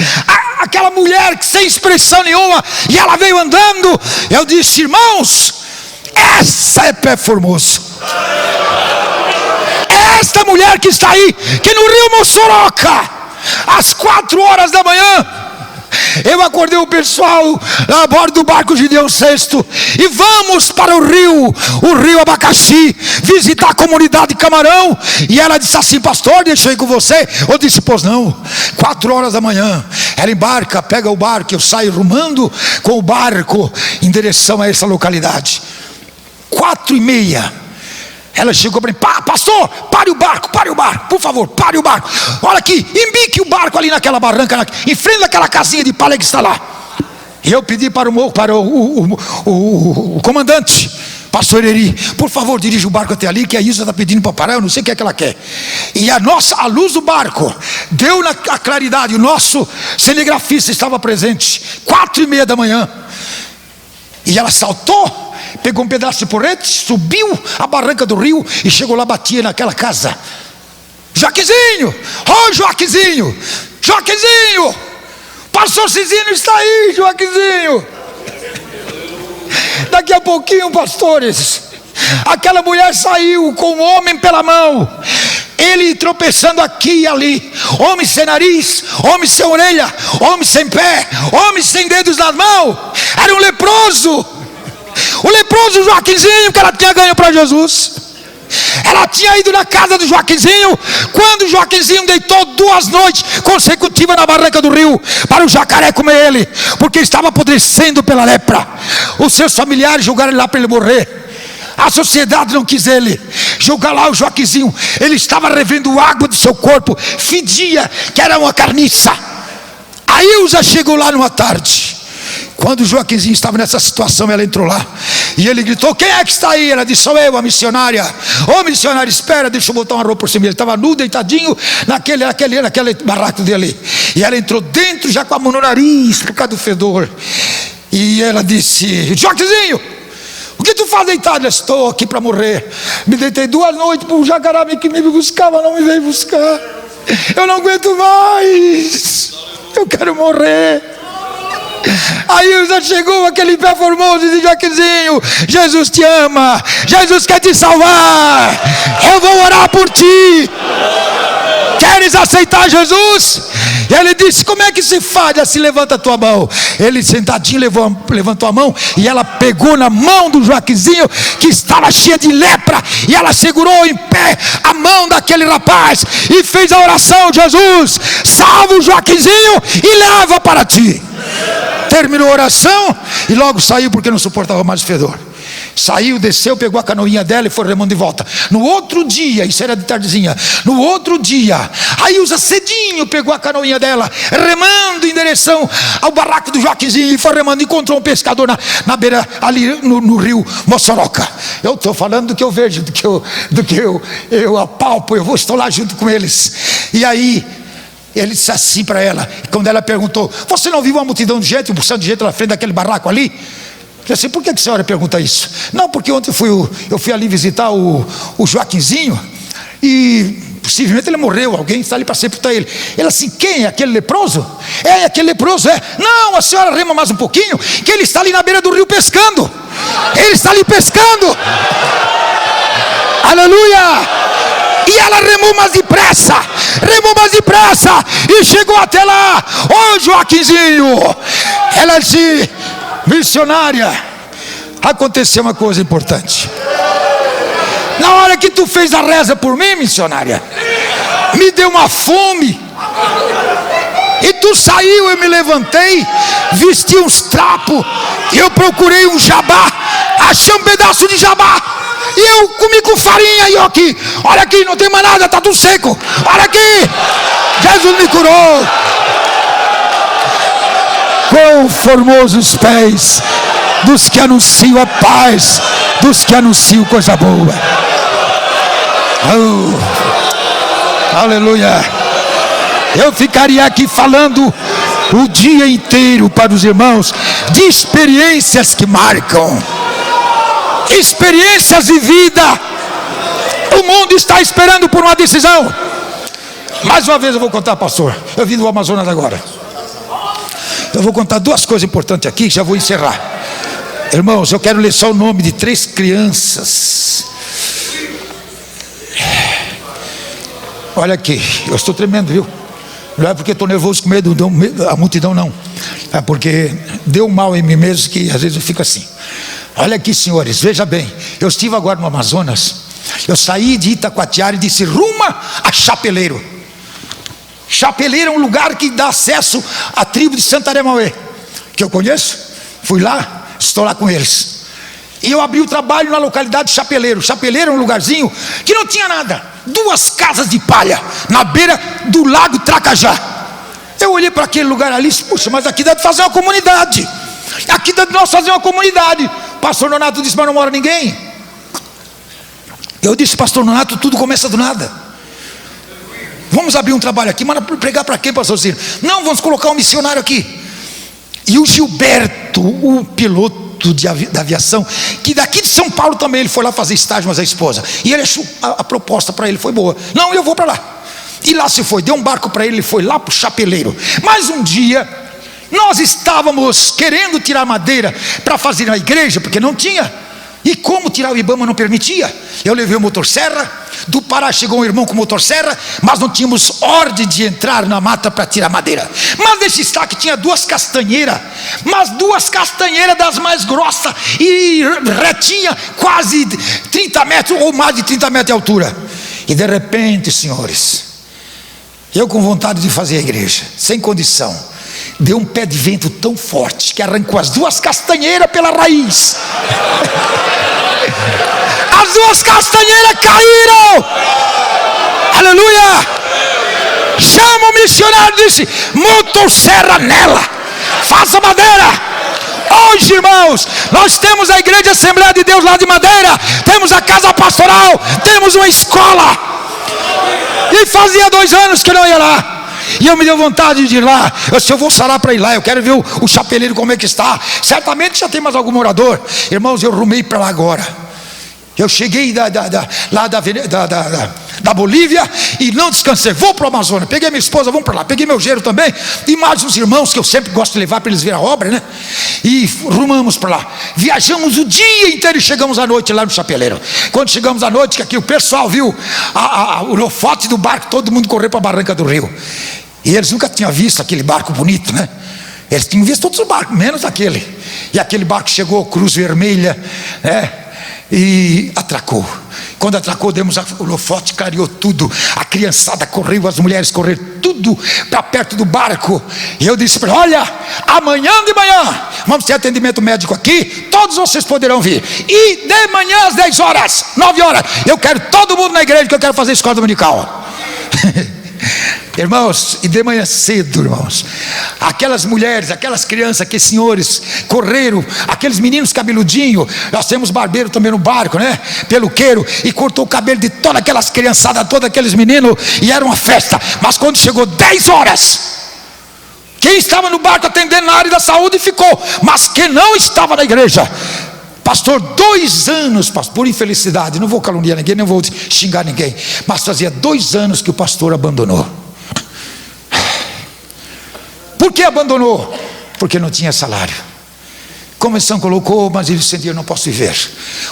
aquela mulher que sem expressão nenhuma. E ela veio andando. Eu disse: irmãos, essa é pé formoso. Esta mulher que está aí, que no Rio Mossorocca, às 4 horas da manhã, eu acordei o pessoal a bordo do barco Gideão VI e vamos para o rio Abacaxi, visitar a comunidade Camarão. E ela disse assim: pastor, deixa eu ir com você. Eu disse: pois não. 4 horas da manhã ela embarca, pega o barco, eu saio rumando com o barco em direção a essa localidade. 4h30 ela chegou para mim: pastor, pare o barco, por favor, pare o barco. Olha aqui, embique o barco ali naquela barranca, em frente daquela casinha de palha que está lá. E eu pedi para o comandante, pastor Eri: por favor, dirija o barco até ali, que a Isa está pedindo para parar, eu não sei o que é que ela quer. E a luz do barco deu na claridade, o nosso cinegrafista estava presente. 4h30 da manhã. E ela saltou, pegou um pedaço de porrete, subiu a barranca do rio e chegou lá, batia naquela casa. Joaquizinho, Joaquizinho, pastor Cizinho está aí, Joaquizinho. Daqui a pouquinho, pastores, aquela mulher saiu com o homem pela mão. ele tropeçando aqui e ali, homem sem nariz, homem sem orelha, homem sem pé, homem sem dedos nas mãos. Era um leproso. O leproso Joaquinzinho, que ela tinha ganho para Jesus. Ela tinha ido na casa do Joaquinzinho, quando o Joaquinzinho deitou 2 noites consecutivas na barranca do rio, para o jacaré comer ele, porque ele estava apodrecendo pela lepra. Os seus familiares jogaram ele lá para ele morrer. A sociedade não quis ele. Jogar lá o Joaquinzinho, ele estava revendo água do seu corpo, fedia, que era uma carniça. A Ilza chegou lá numa tarde. Quando o Joaquinzinho estava nessa situação, ela entrou lá e ele gritou: quem é que está aí? Ela disse: sou eu, a missionária. Ô missionária, espera, deixa eu botar uma roupa por cima. Ele estava nu, deitadinho naquele barraco dele. E ela entrou dentro já com a mão no nariz, por causa do fedor. E ela disse: Joaquinzinho, o que tu faz deitado? Eu estou aqui para morrer. Me deitei 2 noites para o jacaré que me buscava, não me veio buscar. Eu não aguento mais. Eu quero morrer. Aí já chegou aquele pé formoso e disse: Joaquinzinho, Jesus te ama, Jesus quer te salvar, eu vou orar por ti. Queres aceitar Jesus? E ele disse: como é que se faz? Assim, levanta a tua mão. Ele sentadinho levantou a mão, e ela pegou na mão do Joaquinzinho, que estava cheia de lepra, e ela segurou em pé a mão daquele rapaz e fez a oração: Jesus, salva o Joaquinzinho e leva para ti. Terminou a oração e logo saiu, porque não suportava mais o fedor. Saiu, desceu, pegou a canoinha dela e foi remando de volta. No outro dia, isso era de tardezinha, no outro dia, a Ilza cedinho pegou a canoinha dela, remando em direção ao barraco do Joaquinzinho, e foi remando, encontrou um pescador na beira, ali no rio Moçoroca. Eu estou falando do que eu vejo, do que eu apalpo, estou lá junto com eles. E aí ele disse assim para ela, quando ela perguntou: você não viu uma multidão de gente, um porção de gente na frente daquele barraco ali? Eu disse: por que a senhora pergunta isso? Não, porque ontem eu fui ali visitar o Joaquinzinho, e possivelmente ele morreu, alguém está ali para sepultar ele. Ele assim: quem? Aquele leproso? É, aquele leproso, é. Não, a senhora rema mais um pouquinho, que ele está ali na beira do rio pescando. Ele está ali pescando. Aleluia! E ela remou mais depressa, e chegou até lá. Ô Joaquinzinho, ela disse: missionária, aconteceu uma coisa importante. Na hora que tu fez a reza por mim, missionária, me deu uma fome, e tu saiu, eu me levantei, vesti uns trapos, e eu procurei um jabá, achei um pedaço de jabá, e eu comi com farinha. E eu aqui, olha aqui, não tem mais nada, está tudo seco, olha aqui, Jesus me curou. Quão formosos pés dos que anunciam a paz, dos que anunciam coisa boa. Oh, aleluia. Eu ficaria aqui falando o dia inteiro para os irmãos de experiências que marcam, experiências de vida. O mundo está esperando por uma decisão. Mais uma vez eu vou contar, pastor, eu vim do Amazonas agora. Eu vou contar 2 coisas importantes aqui, já vou encerrar. Irmãos, eu quero ler só o nome de 3 crianças. Olha aqui, eu estou tremendo, viu? Não é porque estou nervoso com medo da multidão, não. É porque deu mal em mim mesmo, que às vezes eu fico assim. Olha aqui, senhores, veja bem. Eu estive agora no Amazonas. Eu saí de Itacoatiara e disse: ruma a Chapeleiro. Chapeleiro é um lugar que dá acesso à tribo de Santarém Mauê, que eu conheço. Fui lá, estou lá com eles. E eu abri o trabalho na localidade de Chapeleiro. Chapeleiro é um lugarzinho que não tinha nada, 2 casas de palha na beira do lago Tracajá. Eu olhei para aquele lugar ali e disse: puxa, mas aqui dá de fazer uma comunidade. Aqui dá de nós fazer uma comunidade. Pastor Nonato disse: mas não mora ninguém. Eu disse: pastor Nonato, tudo começa do nada. Vamos abrir um trabalho aqui. Mas pregar para quem, pastorzinho? Não, vamos colocar um missionário aqui. E o Gilberto, o piloto da aviação, que daqui de São Paulo também, ele foi lá fazer estágio, mas a esposa, e ele achou a proposta para ele foi boa. Não, eu vou para lá. E lá se foi, deu um barco para ele foi lá para o Chapeleiro. Mas um dia nós estávamos querendo tirar madeira para fazer na igreja, porque não tinha. E como tirar o Ibama não permitia, eu levei o motosserra. Do Pará chegou um irmão com motosserra, mas não tínhamos ordem de entrar na mata para tirar madeira. Mas nesse estaque tinha 2 castanheiras, mas 2 castanheiras das mais grossas e retinha, quase 30 metros ou mais de 30 metros de altura. E de repente, senhores, eu com vontade de fazer a igreja, sem condição, deu um pé de vento tão forte que arrancou as 2 castanheiras pela raiz. As 2 castanheiras caíram. Aleluia. Chama o missionário e disse: motosserra nela, faça madeira. Hoje, irmãos, nós temos a igreja Assembleia de Deus lá de Madeira, temos a casa pastoral, temos uma escola. E fazia 2 anos que eu não ia lá. E eu me deu vontade de ir lá. Eu disse: eu vou sarar para ir lá, eu quero ver o chapeleiro como é que está. Certamente já tem mais algum morador. Irmãos, eu rumei para lá agora. Eu cheguei lá da Bolívia e não descansei, vou para o Amazonas. Peguei minha esposa, vamos para lá. Peguei meu genro também e mais uns irmãos que eu sempre gosto de levar para eles verem a obra, né? E rumamos para lá. Viajamos o dia inteiro e chegamos à noite lá no chapeleiro. Quando chegamos à noite, que aqui o pessoal viu o holofote do barco, todo mundo correu para a barranca do rio. E eles nunca tinham visto aquele barco bonito, né? Eles tinham visto todos os barcos, menos aquele. E aquele barco chegou, Cruz Vermelha, né? E atracou. Quando atracou, demos o holofote, clareou tudo. A criançada correu, as mulheres correram, tudo para perto do barco. E eu disse para ele: olha, amanhã de manhã vamos ter atendimento médico aqui, todos vocês poderão vir. E de manhã às 10 horas, 9 horas, eu quero todo mundo na igreja, que eu quero fazer escola dominical. Irmãos, e de manhã cedo, irmãos, aquelas mulheres, aquelas crianças, aqueles senhores correram, aqueles meninos cabeludinhos. Nós temos barbeiro também no barco, né? Peluqueiro, e cortou o cabelo de todas aquelas criançadas, todos aqueles meninos, e era uma festa. Mas quando chegou 10 horas, quem estava no barco atendendo na área da saúde ficou, mas quem não estava na igreja, pastor, 2 anos, por infelicidade, não vou caluniar ninguém, não vou xingar ninguém, mas fazia 2 anos que o pastor abandonou. Por que abandonou? Porque não tinha salário. Comissão colocou, mas ele sentia: eu não posso viver.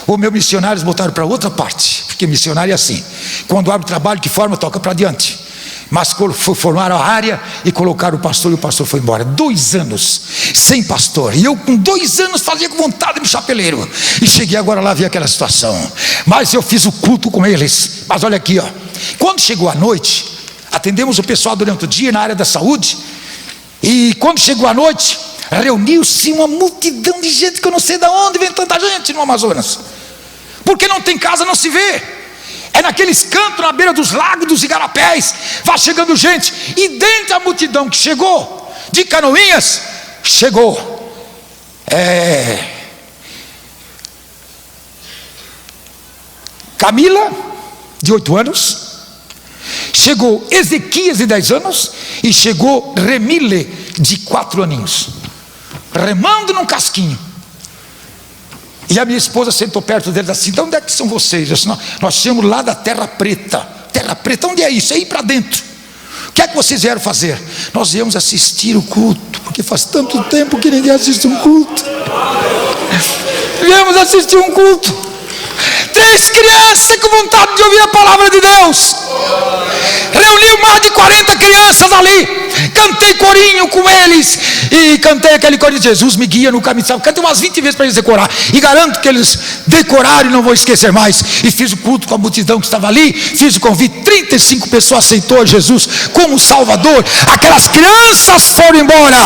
Os meus missionários botaram para outra parte, porque missionário é assim, quando abre o trabalho que forma, toca para diante. Mas formaram a área e colocaram o pastor, e o pastor foi embora. 2 anos sem pastor, e eu com 2 anos fazia com vontade no chapeleiro, e cheguei agora lá, vi aquela situação. Mas eu fiz o culto com eles. Mas olha aqui, ó, quando chegou a noite, atendemos o pessoal durante o dia na área da saúde. E quando chegou a noite, reuniu-se uma multidão de gente, que eu não sei de onde vem tanta gente no Amazonas, porque não tem casa, não se vê. É naqueles cantos, na beira dos lagos, dos igarapés, vai chegando gente. E dentro da multidão que chegou, de canoinhas, chegou Camila, de 8 anos, chegou Ezequias, de 10 anos, e chegou Remile, de 4 aninhos, remando num casquinho. E a minha esposa sentou perto deles assim: de onde é que são vocês? Eu disse: nós somos lá da Terra Preta. Terra Preta, onde é isso? É ir para dentro. O que é que vocês vieram fazer? Nós viemos assistir o culto, porque faz tanto tempo que ninguém assiste um culto. Viemos assistir um culto. 3 crianças com vontade de ouvir a palavra de Deus. Reuniu mais de 40 crianças ali. Cantei corinho com eles. E cantei aquele corinho: Jesus me guia no caminho. Cantei umas 20 vezes para eles decorar. E garanto que eles decoraram e não vou esquecer mais. E fiz o culto com a multidão que estava ali. Fiz o convite. 35 pessoas aceitou Jesus como Salvador. Aquelas crianças foram embora.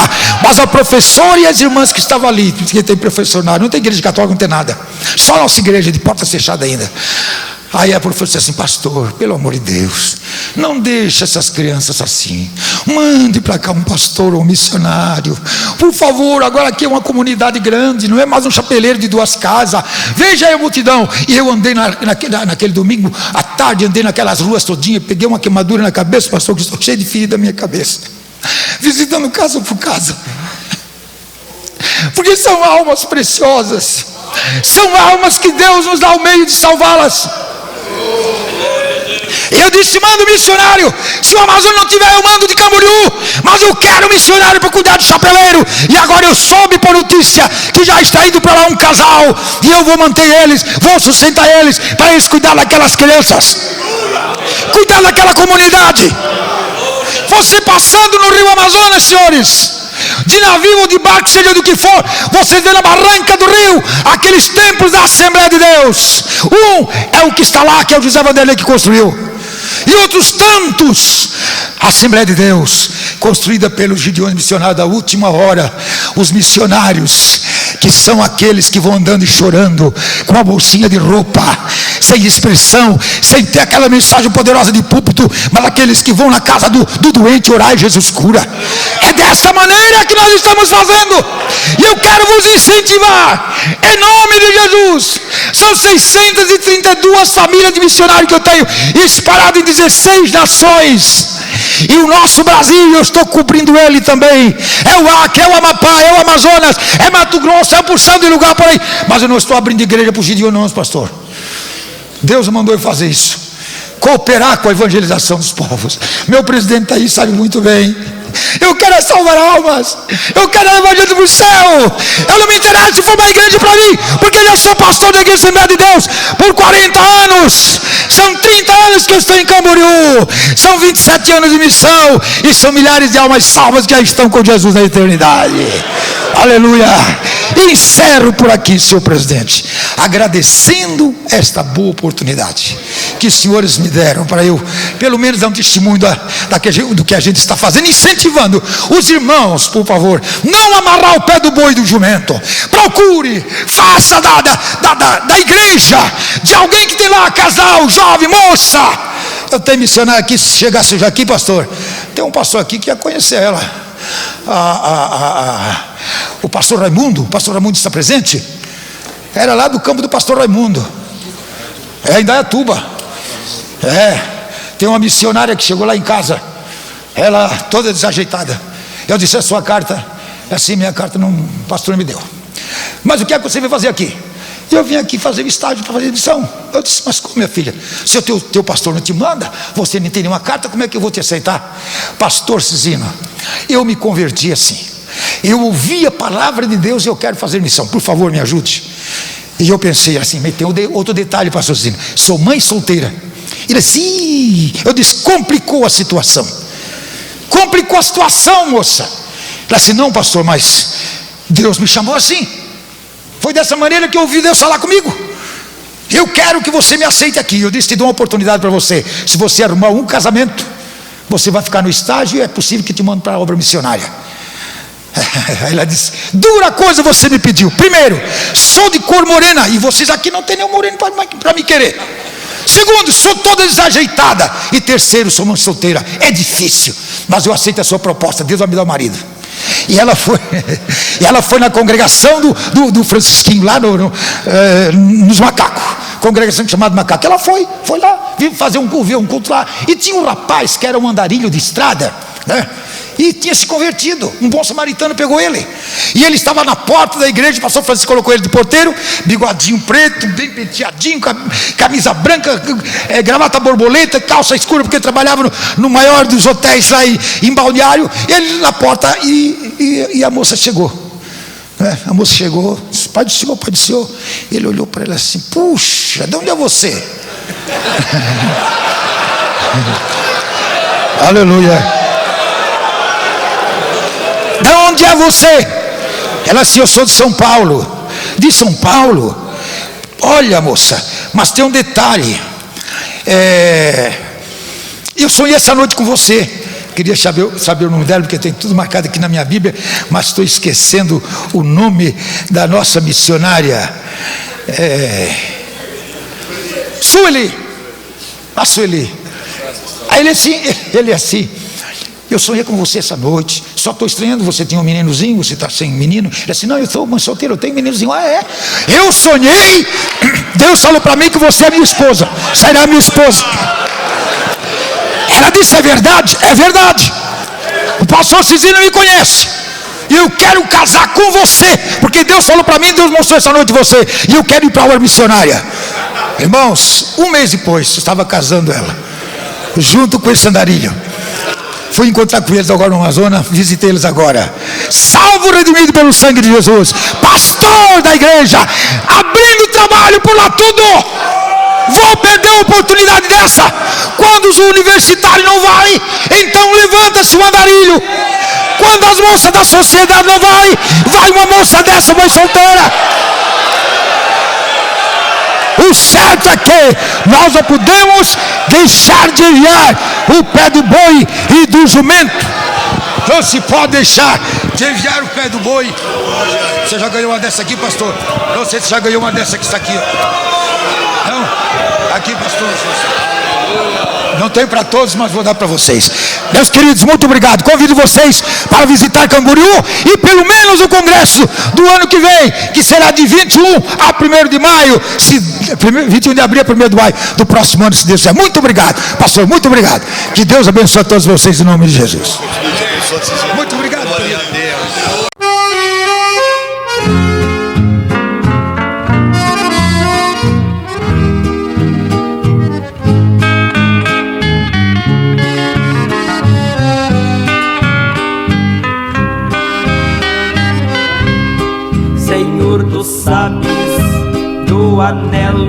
Mas a professora e as irmãs que estavam ali, porque tem professor, não tem igreja católica, não tem nada. Só nossa igreja de porta fechada ainda. Aí a professora disse assim: pastor, pelo amor de Deus, não deixe essas crianças assim, mande para cá um pastor ou um missionário, por favor. Agora aqui é uma comunidade grande, não é mais um chapeleiro de 2 casas. Veja aí a multidão. E eu andei naquele domingo à tarde, andei naquelas ruas todinhas, peguei uma queimadura na cabeça, pastor, que estou cheio de ferida na minha cabeça, visitando casa por casa, porque são almas preciosas, são almas que Deus nos dá o meio de salvá-las. Eu disse: mando missionário. Se o Amazonas não tiver, eu mando de Camboriú. Mas eu quero missionário para cuidar do chapeleiro. E agora eu soube por notícia que já está indo para lá um casal. E eu vou manter eles, vou sustentar eles, para eles cuidar daquelas crianças, cuidar daquela comunidade. Você passando no rio Amazonas, senhores, de navio ou de barco, seja do que for, você vê na barranca do rio aqueles templos da Assembleia de Deus. Um é o que está lá, que é o José Vanderlei que construiu, e outros tantos. A Assembleia de Deus, construída pelos Gideões missionários da última hora. Os missionários, que são aqueles que vão andando e chorando, com uma bolsinha de roupa, sem expressão, sem ter aquela mensagem poderosa de púlpito, mas aqueles que vão na casa do doente orar e Jesus cura. É dessa maneira que nós estamos fazendo. E eu quero vos incentivar, em nome de Jesus. São 632 famílias de missionários que eu tenho, espalhadas em 16 nações. E o nosso Brasil, eu estou cobrindo ele também. É o Acre, é o Amapá, é o Amazonas, é Mato Grosso, é um porção de lugar por aí. Mas eu não estou abrindo igreja para os gideões, não, pastor. Deus mandou eu fazer isso, cooperar com a evangelização dos povos. Meu presidente está aí, sabe muito bem. Eu quero salvar almas, eu quero o evangelho do céu. Eu não me interesso se for uma igreja para mim, porque eu sou pastor da Igreja Assembleia de Deus por 40 anos. São 30 anos que eu estou em Camboriú, são 27 anos de missão, e são milhares de almas salvas que já estão com Jesus na eternidade. Aleluia. E encerro por aqui, senhor presidente, agradecendo esta boa oportunidade que os senhores me deram, para eu pelo menos dar um testemunho do que a gente está fazendo, incentivando os irmãos, por favor, não amarrar o pé do boi e do jumento. Procure, faça da igreja, de alguém que tem lá casal, jovem, moça. Eu tenho missionário aqui, se chegasse já aqui, pastor, tem um pastor aqui que ia conhecer ela, o pastor Raimundo está presente. Era lá do campo do pastor Raimundo, em Indaiatuba. Tem uma missionária que chegou lá em casa, ela toda desajeitada. Eu disse: a sua carta? É assim, minha carta não, o pastor não me deu. Mas o que é que você veio fazer aqui? Eu vim aqui fazer o estágio para fazer missão. Eu disse: mas como, minha filha? Se o teu pastor não te manda, você não tem nenhuma carta, como é que eu vou te aceitar? Pastor Cizino, eu me converti assim, eu ouvi a palavra de Deus e eu quero fazer missão, por favor me ajude. E eu pensei assim, mas tem outro detalhe, pastor Cizino, sou mãe solteira. Ele assim, eu disse: complicou a situação. Complicou a situação, moça. Ela disse: não, pastor, mas Deus me chamou assim. Foi dessa maneira que eu ouvi Deus falar comigo. Eu quero que você me aceite aqui. Eu disse: te dou uma oportunidade para você. Se você arrumar um casamento, você vai ficar no estágio e é possível que te mande para a obra missionária. Aí ela disse: dura coisa você me pediu. Primeiro, sou de cor morena, e vocês aqui não tem nenhum moreno para me querer. Segundo, sou toda desajeitada. E terceiro, sou mãe solteira. É difícil, mas eu aceito a sua proposta. Deus vai me dar um marido. E ela foi na congregação do Francisquinho, lá nos Macacos, congregação chamada Macaco. Ela foi lá, viu fazer um culto lá. E tinha um rapaz que era um andarilho de estrada, né? E tinha se convertido. Um bom samaritano pegou ele, e ele estava na porta da igreja. O pastor Francisco colocou ele de porteiro, bigodinho preto, bem penteadinho, camisa branca, gravata borboleta, calça escura, porque trabalhava no maior dos hotéis lá em Balneário. Ele na porta, e a moça chegou, né? A moça chegou, disse: pai do senhor. Ele olhou para ela assim: puxa, de onde é você? Aleluia. De onde é você? Ela disse: eu sou de São Paulo. De São Paulo? Olha, moça, mas tem um detalhe. Eu sonhei essa noite com você. Queria saber o nome dela, porque tem tudo marcado aqui na minha Bíblia, mas estou esquecendo o nome da nossa missionária. Sueli. A Sueli. Aí ele assim: eu sonhei com você essa noite, só estou estranhando, você tinha um meninozinho, você está sem menino. Ele disse: não, eu sou mãe solteira, eu tenho um meninozinho. Ah, é? Eu sonhei, Deus falou para mim que você é minha esposa, será minha esposa. Ela disse: é verdade? É verdade. O pastor Cizino me conhece, e eu quero casar com você, porque Deus falou para mim, Deus mostrou essa noite você, e eu quero ir para a obra missionária. Irmãos, um mês depois, eu estava casando ela. junto com esse andarilho. Fui encontrar com eles agora no Amazonas, visitei eles agora. Salvo, redimido pelo sangue de Jesus, pastor da igreja, abrindo trabalho por lá tudo. Vou perder a oportunidade dessa? Quando os universitários não vai, então levanta-se o andarilho. Quando as moças da sociedade não vai, vai uma moça dessa, mãe solteira. O certo é que nós não podemos deixar de enviar o pé do boi e do jumento. Não se pode deixar de enviar o pé do boi. Você já ganhou uma dessa aqui, pastor? Não sei se já ganhou uma dessa que está aqui. Não? Aqui, pastor. Não tem para todos, mas vou dar para vocês. Meus queridos, muito obrigado. Convido vocês para visitar Camboriú e pelo menos o congresso do ano que vem, que será de 21 a 1º de maio, 21 de abril a 1º de maio do próximo ano, se Deus quiser. Muito obrigado, pastor, muito obrigado. Que Deus abençoe a todos vocês em nome de Jesus. Muito obrigado, querido. Sabes do anelo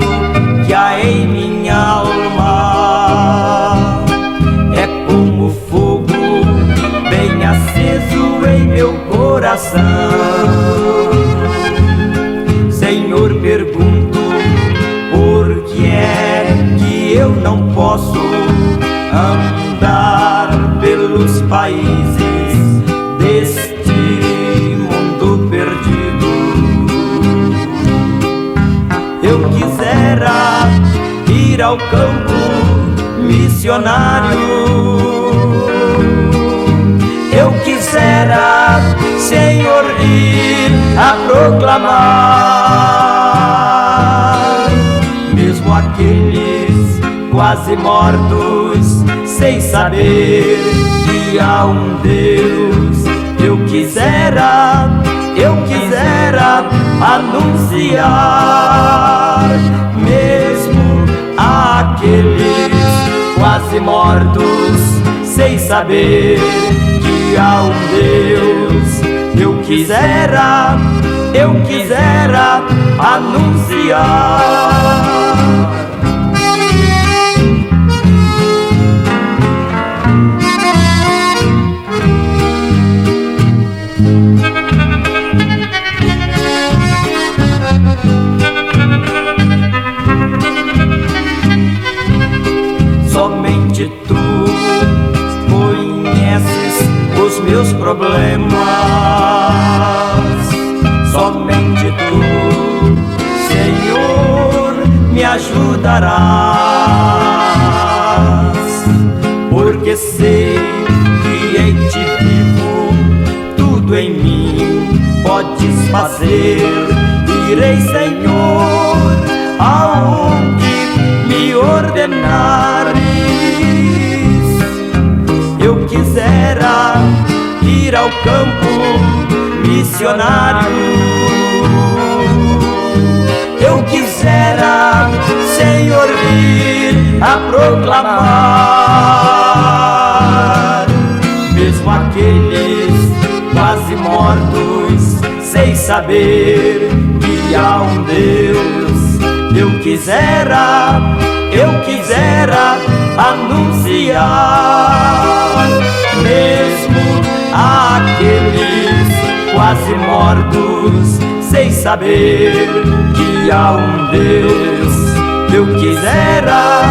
que há em minha alma, é como fogo bem aceso em meu coração. Senhor, pergunto, por que é que eu não posso andar pelos países deste mundo perdido? Eu quisera ir ao campo missionário. Eu quisera, Senhor, ir a proclamar. Mesmo aqueles quase mortos, sem saber que há um Deus. Eu quisera anunciar, mesmo aqueles quase mortos, sem saber que há um Deus. Eu quisera anunciar. Somente tu conheces os meus problemas. Somente tu, Senhor, me ajudarás, porque sei que em ti vivo, tudo em mim podes fazer. Irei, Senhor, aonde me ordenares. Eu quisera ir ao campo missionário. Eu quisera, Senhor, ir a proclamar. Mesmo aqueles quase mortos, sem saber que há um Deus. Eu quisera anunciar, mesmo aqueles quase mortos, sem saber que há um Deus. Eu quisera